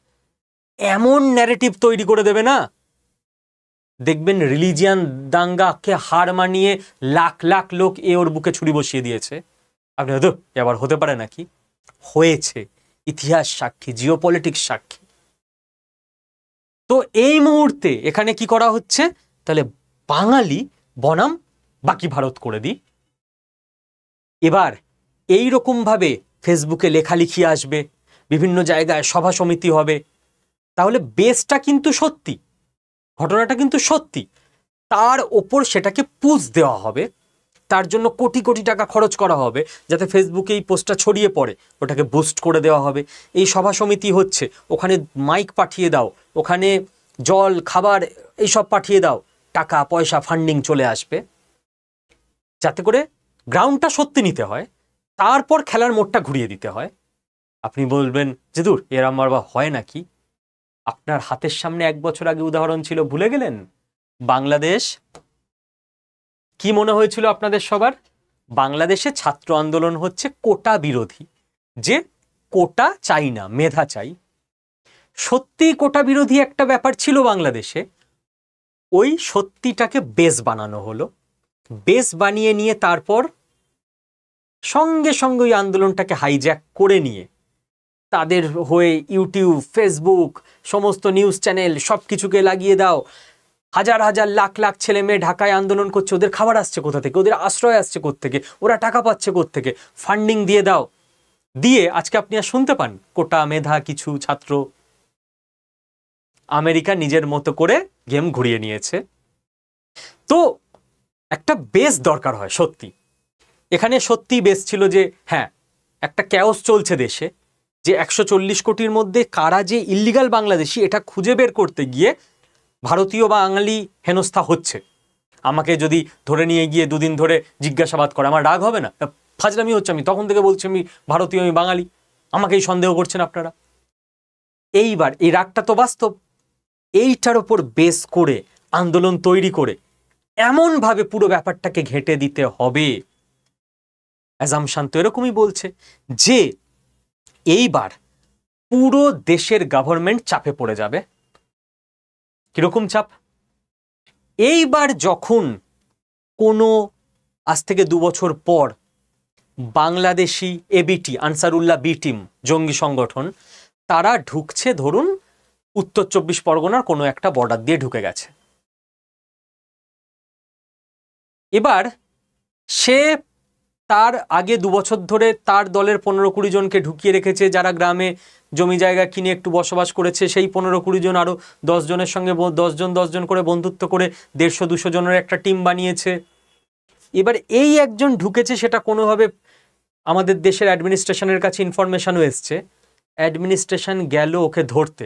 এমন ন্যারেটিভ তৈরি করে দেবে না, দেখবেন রিলিজিয়ান দাঙ্গাকে হার মানিয়ে লাখ লাখ লোক ওর বুকে ছুরি বসিয়ে দিয়েছে। আপনি হয়তো এবার হতে পারে নাকি, হয়েছে, ইতিহাস সাক্ষী, জিওপলিটিক্স সাক্ষী। তো এই মুহূর্তে এখানে কি করা হচ্ছে, তাহলে বাঙালি বনাম বাকি ভারত করে দিই। এবার এই রকম ভাবে ফেসবুকে লেখালেখি আসবে, বিভিন্ন জায়গায় সভা সমিতি হবে, তাহলে বেসটা কিন্তু সত্যি, ঘটনাটা কিন্তু সত্যি, তার ওপর সেটাকে পুশ দেওয়া হবে, তার জন্য কোটি কোটি টাকা খরচ করা হবে যাতে ফেসবুকে এই পোস্টটা ছড়িয়ে পড়ে, ওটাকে বুস্ট করে দেওয়া হবে। এই সভা সমিতি হচ্ছে, ওখানে মাইক পাঠিয়ে দাও, ওখানে জল খাবার এইসব পাঠিয়ে দাও, টাকা পয়সা ফান্ডিং চলে আসবে, যাতে করে গ্রাউন্ডটা সত্যি নিতে হয়, তারপর খেলার মোড়টা ঘুরিয়ে দিতে হয়। আপনি বলবেন যে দূর, এর আমার বা হয় নাকি? আপনার হাতের সামনে 1 বছর আগে উদাহরণ ছিল, ভুলে গেলেন? বাংলাদেশ, কি মনে হয়েছিল আপনাদের সবার? বাংলাদেশে ছাত্র আন্দোলন হচ্ছে কোটা বিরোধী, যে কোটা চাই না, মেধা চাই। সত্যি কোটা বিরোধী একটা ব্যাপার ছিল বাংলাদেশে, ওই সত্যিটাকে বেস বানানো হলো, বেস বানিয়ে নিয়ে তারপর সঙ্গে সঙ্গে ওই আন্দোলনটাকে হাইজ্যাক করে নিয়ে তাদের হয়ে ইউটিউব, ফেসবুক, সমস্ত নিউজ চ্যানেল সব কিছুকে লাগিয়ে দাও, হাজার হাজার লাখ লাখ ছেলে মেয়ে ঢাকায় আন্দোলন করছে, ওদের খাবার আসছে কোথা থেকে, ওদের আশ্রয় আসছে কোত্থেকে, ওরা টাকা পাচ্ছে কোত্থেকে, ফান্ডিং দিয়ে দাও, দিয়ে আজকে আপনি আর শুনতে পান কোটা মেধা কিছু ছাত্র। আমেরিকা নিজের মতো করে গেম ঘুরিয়ে নিয়েছে। তো একটা বেস দরকার হয় সত্যি, এখানে সত্যি বেস ছিল যে হ্যাঁ, একটা ক্যাওস চলছে দেশে, যে 140 কোটির মধ্যে কারা যে ইল্লিগাল বাংলাদেশি এটা খুঁজে বের করতে গিয়ে ভারতীয় বাঙালি হেনস্থা হচ্ছে। আমাকে যদি ধরে নিয়ে গিয়ে 2 দিন ধরে জিজ্ঞাসাবাদ করে, আমার রাগ হবে না? ফাজলামি হচ্ছে, আমি তখন থেকে বলছি আমি ভারতীয়, আমি বাঙালি, আমাকেই সন্দেহ করছেন আপনারা। এইবার এই রাগটা তো বাস্তব, এইটার ওপর বেস করে আন্দোলন তৈরি করে এমনভাবে পুরো ব্যাপারটাকে ঘেঁটে দিতে হবে। অ্যাজাম্পশন তো এরকমই বলছে যে এইবার পুরো দেশের গভর্নমেন্ট চাপে পড়ে যাবে। কিরকম চাপ? এইবার যখন কোনো আজ থেকে 2 বছর পর বাংলাদেশি এবিটি, আনসারুল্লাহ বি টিম জঙ্গি সংগঠন, তারা ঢুকছে, ধরুন উত্তর 24 পরগনার কোনো একটা বর্ডার দিয়ে ঢুকে গেছে, এবার সে তার আগে 2 বছর ধরে তার দলের 15-20 জনকে ঢুকিয়ে রেখেছে, যারা গ্রামে জমি জায়গা কিনে একটু বসবাস করেছে, সেই 15-20 জন আরও 10 জনের সঙ্গে 10 জন করে বন্ধুত্ব করে 150-200 জনের একটা টিম বানিয়েছে। এবার এই একজন ঢুকেছে, সেটা কোনোভাবে আমাদের দেশের অ্যাডমিনিস্ট্রেশনের কাছে ইনফরমেশনও এসছে, অ্যাডমিনিস্ট্রেশন গেল ওকে ধরতে।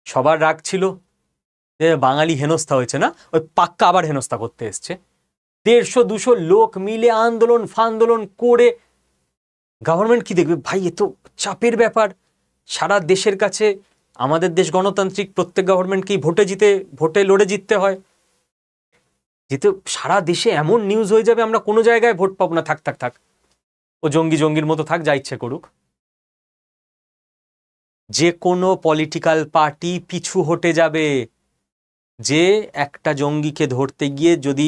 সবার রাগ ছিল যে বাঙালি হেনস্থা হয়েছে না, ওই পাক্কা আবার হেনস্থা করতে এসছে। 150-200 লোক মিলে আন্দোলন করে, গভর্নমেন্ট কি দেখবে? ভাই, এ তো চাপের ব্যাপার। সারা দেশের কাছে, আমাদের দেশ গণতান্ত্রিক, প্রত্যেক গভর্নমেন্টকেই ভোটে লড়ে জিততে হয়। যেহেতু সারা দেশে এমন নিউজ হয়ে যাবে আমরা কোনো জায়গায় ভোট পাবো না, থাক ও জঙ্গির মতো থাক, যা ইচ্ছে করুক। যে কোনো পলিটিক্যাল পার্টি পিছু হটে যাবে, যে একটা জঙ্গিকে ধরতে গিয়ে যদি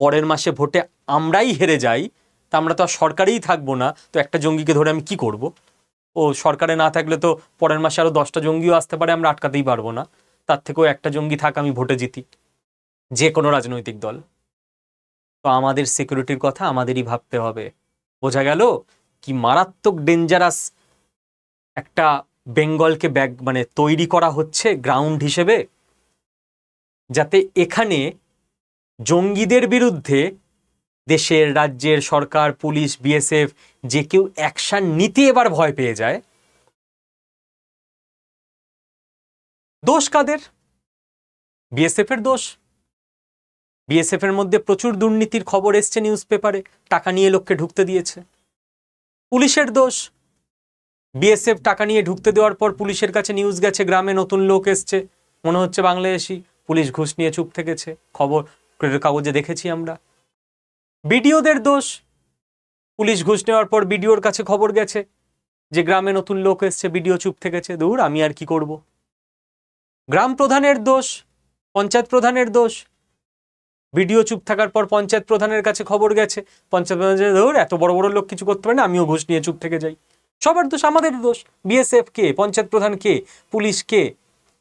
পরের মাসে ভোটে আমরাই হেরে যাই, তা আমরা তো আর সরকারেই থাকবো না, তো একটা জঙ্গিকে ধরে আমি কি করব? ও সরকারে না থাকলে তো পরের মাসে আরও 10টা জঙ্গিও আসতে পারে, আমরা আটকাতেই পারবো না। তার থেকেও একটা জঙ্গি থাক, আমি ভোটে জিতি, যে কোনো রাজনৈতিক দল। তো আমাদের সিকিউরিটির কথা আমাদেরই ভাবতে হবে। বোঝা গেল কি মারাত্মক ডেঞ্জারাস একটা বেঙ্গলকে তৈরি করা হচ্ছে গ্রাউন্ড হিসেবে, যাতে এখানে জঙ্গিদের বিরুদ্ধে দেশের, রাজ্যের সরকার, পুলিশ, বিএসএফ যে কেউ অ্যাকশন নিতে এবার ভয় পেয়ে যায়। দোষ কাদের? বিএসএফ এর দোষ। বিএসএফ এর মধ্যে প্রচুর দুর্নীতির খবর এসছে নিউজ পেপারে, টাকা নিয়ে লোককে ঢুকতে দিয়েছে। পুলিশের দোষ। বিএসএফ টাকা নিয়ে ঢুকতে দেওয়ার পর পুলিশের কাছে নিউজ গেছে, গ্রামে নতুন লোক এসছে, মনে হচ্ছে বাংলাদেশি, পুলিশ ঘুষ নিয়ে চুপ থেকেছে, খবর কাগজে দেখেছি আমরা। বিডিওদের দোষ, পুলিশ ঘুষ নেওয়ার পর বিডিওর কাছে খবর গেছে যে গ্রামে নতুন লোক এসছে, বিডিও চুপ থেকেছে, দূর আমি আর কি করব। গ্রাম প্রধানের দোষ, পঞ্চায়েত প্রধানের দোষ, বিডিও চুপ থাকার পর পঞ্চায়েত প্রধানের কাছে খবর গেছে, পঞ্চায়েত প্রধান ধর এত বড় বড় লোক কিছু করতে পারে না, আমিও ঘুষ নিয়ে চুপ থেকে যাই। সবার দোষ, আমাদের দোষ। বিএসএফ কে, পঞ্চায়েত প্রধান কে, পুলিশ কে,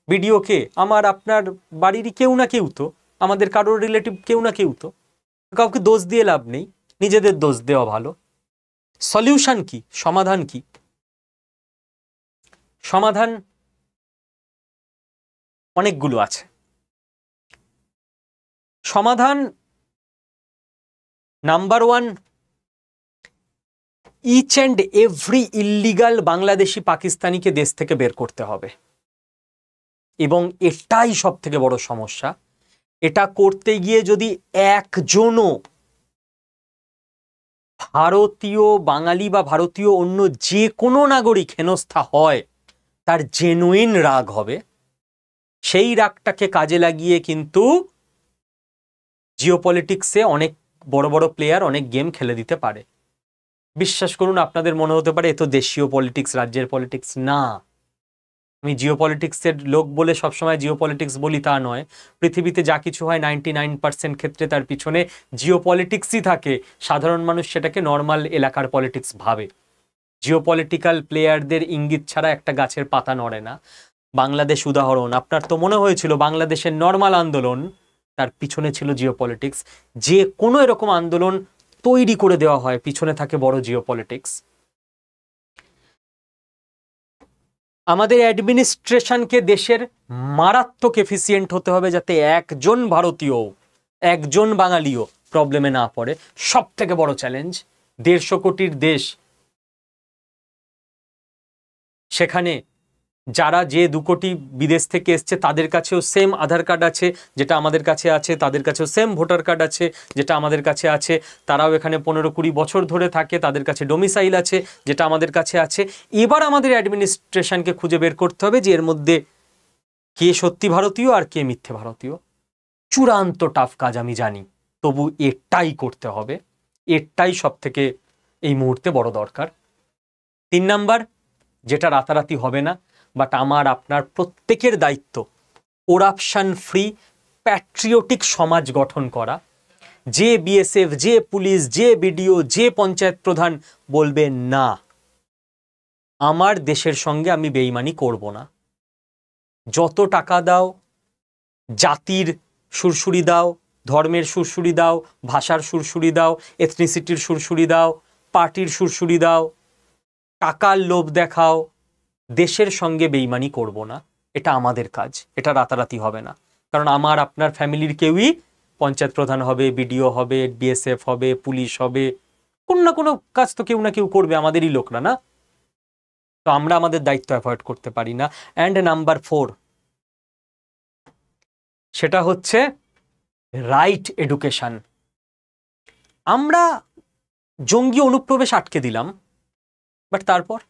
বিডিও কে, আমার আপনার বাড়িরই কেউ না কেউ তো, আমাদের কারোর রিলেটিভ কেউ না কেউ তো। কাউকে দোষ দিয়ে লাভ নেই, নিজেদের দোষ দেওয়া ভালো। সলিউশন কি, সমাধান কি? সমাধান অনেকগুলো আছে। সমাধান number 1, each and every illegal Bangladeshi পাকিস্তানিকে দেশ থেকে বের করতে হবে। এবং এটাই সব থেকে বড় সমস্যা। এটা করতে গিয়ে যদি একজনও ভারতীয় বাঙালি বা ভারতীয় অন্য যে কোনো নাগরিক হেনস্থা হয়, তার জেনুইন রাগ হবে। সেই রাগটাকে কাজে লাগিয়ে কিন্তু জিওপলিটিক্সে অনেক বড় বড় প্লেয়ার অনেক গেম খেলে দিতে পারে। বিশ্বাস করুন, আপনাদের মনে হতে পারে এ তো দেশীয় পলিটিক্স, রাজ্যের পলিটিক্স। না, আমি জিওপলিটিক্সের লোক বলে সবসময় জিওপলিটিক্স বলি তা নয়। পৃথিবীতে যা কিছু হয় 99% ক্ষেত্রে তার পিছনে জিওপলিটিক্সই থাকে। সাধারণ মানুষ সেটাকে নর্মাল এলাকার পলিটিক্স ভাবে। জিওপলিটিক্যাল প্লেয়ারদের ইঙ্গিত ছাড়া একটা গাছের পাতা নড়ে না। বাংলাদেশ উদাহরণ, আপনার তো মনে হয়েছিল বাংলাদেশের নর্মাল আন্দোলন, তার পিছনে ছিল জিওপলিটিক্স। যে কোনো এরকম আন্দোলন তৈরি করে দেওয়া হয়, পিছনে থাকে বড় জিওপলিটিক্স। আমাদের অ্যাডমিনিস্ট্রেশনকে দেশের মারাত্মক এফিসিয়েন্ট হতে হবে, যাতে একজন ভারতীয়, একজন বাঙালিও প্রবলেমে না পড়ে। সব থেকে বড় চ্যালেঞ্জ। 150 কোটির দেশ, সেখানে যারা যে 2 কোটি বিদেশ থেকে এসছে তাদের কাছেও সেম আধার কার্ড আছে যেটা আমাদের কাছে আছে, তাদের কাছেও সেম ভোটার কার্ড আছে যেটা আমাদের কাছে আছে। তারাও এখানে 15-20 বছর ধরে থাকে, তাদের কাছে ডোমিসাইল আছে যেটা আমাদের কাছে আছে। এবার আমাদের অ্যাডমিনিস্ট্রেশনকে খুঁজে বের করতে হবে যে এর মধ্যে কে সত্যি ভারতীয় আর কে মিথ্যে ভারতীয়। চূড়ান্ত টাফ কাজ আমি জানি, তবু এটাই করতে হবে। এটাই সব থেকে এই মুহূর্তে বড় দরকার। 3 নাম্বার, যেটা রাতারাতি হবে না, বাট আমার আপনার প্রত্যেকের দায়িত্ব, করাপশন ফ্রি প্যাট্রিয়টিক সমাজ গঠন করা। যে বিএসএফ, যে পুলিশ, যে বিডিও, যে পঞ্চায়েত প্রধান বলবে না, আমার দেশের সঙ্গে আমি বেইমানি করব না, যত টাকা দাও, জাতির সুরসুরি দাও, ধর্মের সুরসুরি দাও, ভাষার সুরসুরি দাও, এথনিসিটির সুরসুরি দাও, পার্টির সুরসুরি দাও, টাকার লোভ দেখাও, দেশের সঙ্গে বেইমানি করব না। এটা আমাদের কাজ, এটা রাতারাতি হবে না। কারণ আমার আপনার ফ্যামিলির কেউই পঞ্চায়েত প্রধান হবে, বিডিও হবে, বিএসএফ হবে, পুলিশ হবে, কোনো না কোনো কাজ তো কেউ না কেউ করবে, আমাদেরই লোকরা না। তো আমরা আমাদের দায়িত্ব অ্যাভয়েড করতে পারি না। অ্যান্ড নাম্বার 4, সেটা হচ্ছে রাইট এডুকেশন। আমরা জঙ্গি অনুপ্রবেশ আটকে দিলাম, বাট তারপর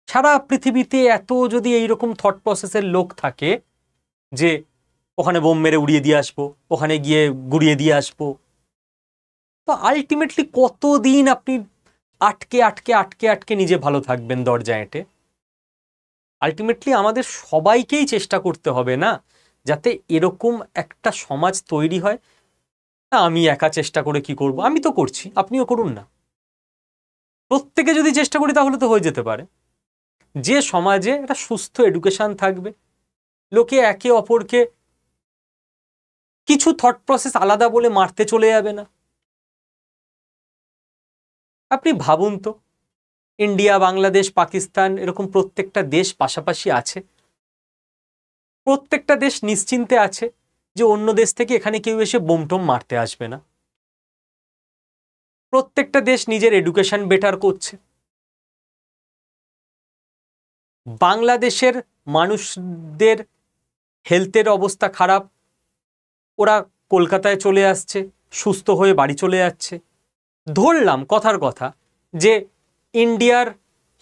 সারা পৃথিবীতে এত যদি এইরকম থট প্রসেসের লোক থাকে যে ওখানে বোম মেরে উড়িয়ে দিয়ে আসবো, ওখানে গিয়ে গুড়িয়ে দিয়ে আসবো, তো আলটিমেটলি কতদিন আপনি আটকে আটকে আটকে আটকে নিজে ভালো থাকবেন দরজা এঁটে? আলটিমেটলি আমাদের সবাইকেই চেষ্টা করতে হবে না, যাতে এরকম একটা সমাজ তৈরি হয়। না আমি একা চেষ্টা করে কি করব, আমি তো করছি, আপনিও করুন না। প্রত্যেকে যদি চেষ্টা করি তাহলে তো হয়ে যেতে পারে। যে সমাজে একটা সুস্থ এডুকেশন থাকবে, লোকে একে অপরকে কিছু থট প্রসেস আলাদা বলে মারতে চলে যাবে না। আপনি ভাবুন তো, ইন্ডিয়া, বাংলাদেশ, পাকিস্তান, এরকম প্রত্যেকটা দেশ পাশাপাশি আছে। প্রত্যেকটা দেশ নিশ্চিন্তে আছে যে অন্য দেশ থেকে এখানে কেউ এসে বোমটোম মারতে আসবে না। প্রত্যেকটা দেশ নিজের এডুকেশন বেটার করছে। বাংলাদেশের মানুষদের হেলথের অবস্থা খারাপ, ওরা কলকাতায় চলে আসছে, সুস্থ হয়ে বাড়ি চলে যাচ্ছে। ধরলাম কথার কথা যে ইন্ডিয়ার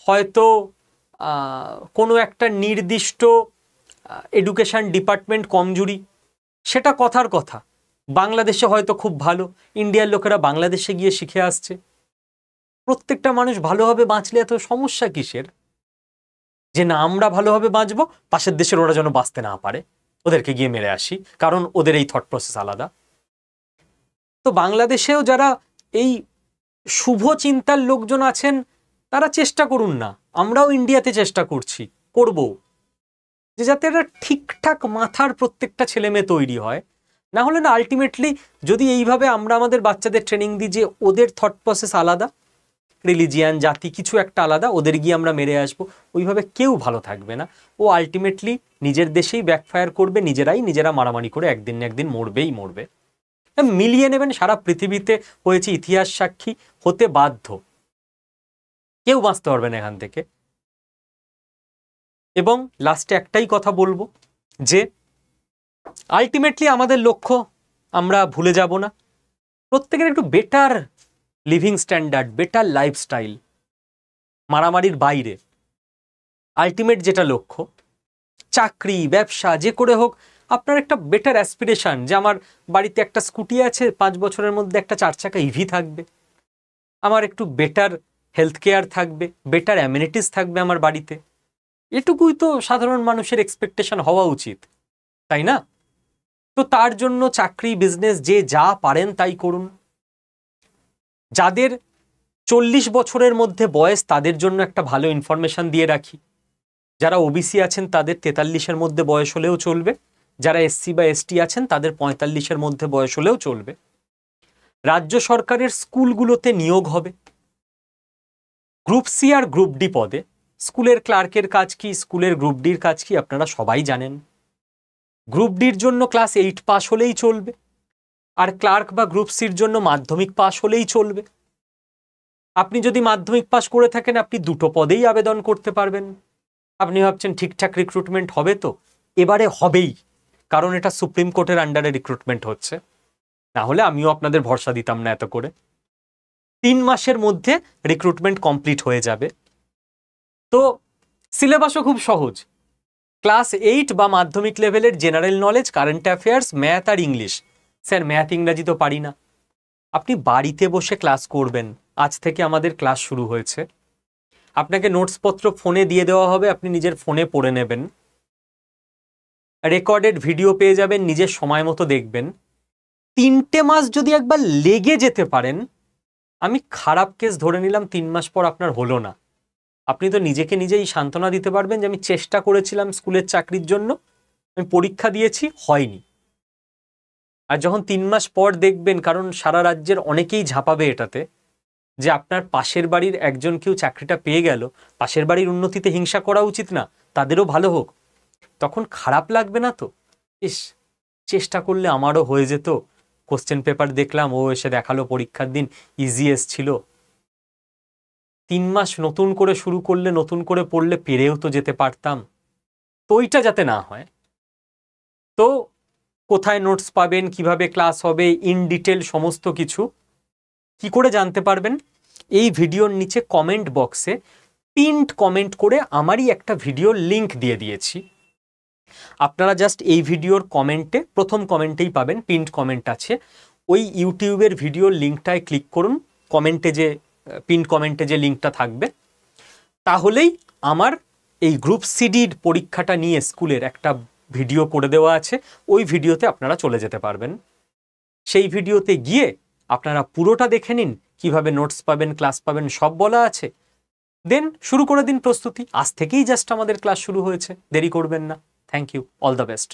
হয়তো কোনো একটা নির্দিষ্ট এডুকেশন ডিপার্টমেন্ট কমজোরি, সেটা কথার কথা, বাংলাদেশে হয়তো খুব ভালো, ইন্ডিয়ার লোকেরা বাংলাদেশে গিয়ে শিখে আসছে। প্রত্যেকটা মানুষ ভালোভাবে বাঁচলে এত সমস্যা কিসের? যে না আমরা ভালোভাবে বাঁচবো, পাশের দেশের ওরা যেন বাঁচতে না পারে, ওদেরকে গিয়ে মেরে আসি, কারণ ওদের এই থট প্রসেস আলাদা। তো বাংলাদেশেও যারা এই শুভ চিন্তার লোকজন আছেন তারা চেষ্টা করুন না, আমরাও ইন্ডিয়াতে চেষ্টা করব, যে যাতে একটা ঠিকঠাক মাথার প্রত্যেকটা ছেলে মেয়ে তৈরি হয়। না হলে না আলটিমেটলি যদি এইভাবে আমরা আমাদের বাচ্চাদের ট্রেনিং দিই যে ওদের থট প্রসেস আলাদা, রিলিজিয়ান জাতি কিছু একটা আলাদা, ওদের গিয়ে আমরা মেরে আসবো, ওইভাবে কেউ ভালো থাকবে না। ও আলটিমেটলি নিজের দেশেই ব্যাকফায়ার করবে, নিজেরা মারামারি করে একদিন না একদিন মরবে। মিলিয়ে নেবেন, সারা পৃথিবীতে হয়েছে ইতিহাস সাক্ষী, হতে বাধ্য, কেউ বাঁচতে পারবে না এখান থেকে। এবং লাস্টে একটাই কথা বলবো যে আলটিমেটলি আমাদের লক্ষ্য আমরা ভুলে যাব না, প্রত্যেকের একটু better living standard, better lifestyle, মারামারির বাইরে আলটিমেট যেটা লক্ষ্য, চাকরি ব্যবসা যে করে হোক আপনার একটা বেটার অ্যাসপিরেশন, যে আমার বাড়িতে একটা স্কুটি আছে, 5 বছরের মধ্যে একটা 4 চাকা ইভি থাকবে, আমার একটু বেটার হেলথ কেয়ার থাকবে, বেটার অ্যামিনিটিস থাকবে আমার বাড়িতে। এটুকুই তো সাধারণ মানুষের এক্সপেকটেশন হওয়া উচিত, তাই না? তো তার জন্য চাকরি বিজনেস যে যা পারেন তাই করুন। যাদের 40 বছরের মধ্যে বয়স তাদের জন্য একটা ভালো ইনফরমেশন দিয়ে রাখি, যারা ওবিসি আছেন তাদের 43-এর মধ্যে বয়স হলেও চলবে, যারা এসসি বা এসটি আছেন তাদের 45-এর মধ্যে বয়স হলেও চলবে। রাজ্য সরকারের স্কুলগুলোতে নিয়োগ হবে গ্রুপ সি আর গ্রুপ ডি পদে। স্কুলের ক্লার্কের কাজ কি, স্কুলের গ্রুপ ডির কাজ কি আপনারা সবাই জানেন। গ্রুপ ডির জন্য ক্লাস 8 পাস হলেই চলবে, আর ক্লার্ক বা গ্রুপ সির জন্য মাধ্যমিক পাস হলেই চলবে। আপনি যদি মাধ্যমিক পাস করে থাকেন আপনি দুটো পদেই আবেদন করতে পারবেন। আপনি ভাবছেন ঠিকঠাক রিক্রুটমেন্ট হবে তো? এবারে হবেই, কারণ এটা সুপ্রিম কোর্টের আন্ডারে রিক্রুটমেন্ট হচ্ছে, না হলে আমিও আপনাদের ভরসা দিতাম না এত করে। 3 মাসের মধ্যে রিক্রুটমেন্ট কমপ্লিট হয়ে যাবে। তো সিলেবাসও খুব সহজ, ক্লাস 8 বা মাধ্যমিক লেভেলের general knowledge, current affairs, math আর ইংলিশ। স্যার ম্যাথ ইংরাজি তো পারি না। আপনি বাড়িতে বসে ক্লাস করবেন, আজ থেকে আমাদের ক্লাস শুরু হয়েছে। আপনাকে নোটসপত্র ফোনে দিয়ে দেওয়া হবে, আপনি নিজের ফোনে পড়ে নেবেন, রেকর্ডেড ভিডিও পেয়ে যাবেন, নিজের সময় মতো দেখবেন। 3টে মাস যদি একবার লেগে যেতে পারেন, আমি খারাপ কেস ধরে নিলাম 3 মাস পর আপনার হলো না, আপনি তো নিজেকে নিজেই সান্ত্বনা দিতে পারবেন যে আমি চেষ্টা করেছিলাম স্কুলের চাকরির জন্য, আমি পরীক্ষা দিয়েছি, হয়নি। আর যখন 3 মাস পর দেখবেন, কারণ সারা রাজ্যের অনেকেই ঝাঁপাবে এটাতে, যে আপনার পাশের বাড়ির একজন কেউ চাকরিটা পেয়ে গেল, পাশের বাড়ির উন্নতিতে হিংসা করা উচিত না, তাদেরও ভালো হোক, তখন খারাপ লাগবে না তো? ইস, চেষ্টা করলে আমারও হয়ে যেত, কোশ্চেন পেপার দেখলাম, ও এসে দেখালো পরীক্ষার দিন ইজি এসছিল। 3 মাস নতুন করে শুরু করলে, নতুন করে পড়লে পেরেও তো যেতে পারতাম। তো ওইটা যাতে না হয়, তো কোথায় নোটস পাবেন, কিভাবে ক্লাস হবে, ইন ডিটেল সমস্ত কিছু কি করে জানতে পারবেন? এই ভিডিওর নিচে কমেন্ট বক্সে পিন্ড কমেন্ট করে আমারই একটা ভিডিওর লিংক দিয়ে দিয়েছি। আপনারা জাস্ট এই ভিডিওর কমেন্টে, প্রথম কমেন্টেই পাবেন পিন্ড কমেন্ট আছে, ওই ইউটিউবের ভিডিওর লিঙ্কটায় ক্লিক করুন, কমেন্টে যে পিন্ড কমেন্টে যে লিঙ্কটা থাকবে, তাহলেই আমার এই গ্রুপ সিডির পরীক্ষাটা নিয়ে স্কুলের একটা ভিডিও করে দেওয়া আছে, ওই ভিডিওতে আপনারা চলে যেতে পারবেন। সেই ভিডিওতে গিয়ে আপনারা পুরোটা দেখে নিন, কিভাবে নোটস পাবেন, ক্লাস পাবেন, সব বলা আছে। দেন শুরু করে দিন প্রস্তুতি, আজ থেকেই জাস্ট আমাদের ক্লাস শুরু হয়েছে, দেরি করবেন না। Thank you, all the best.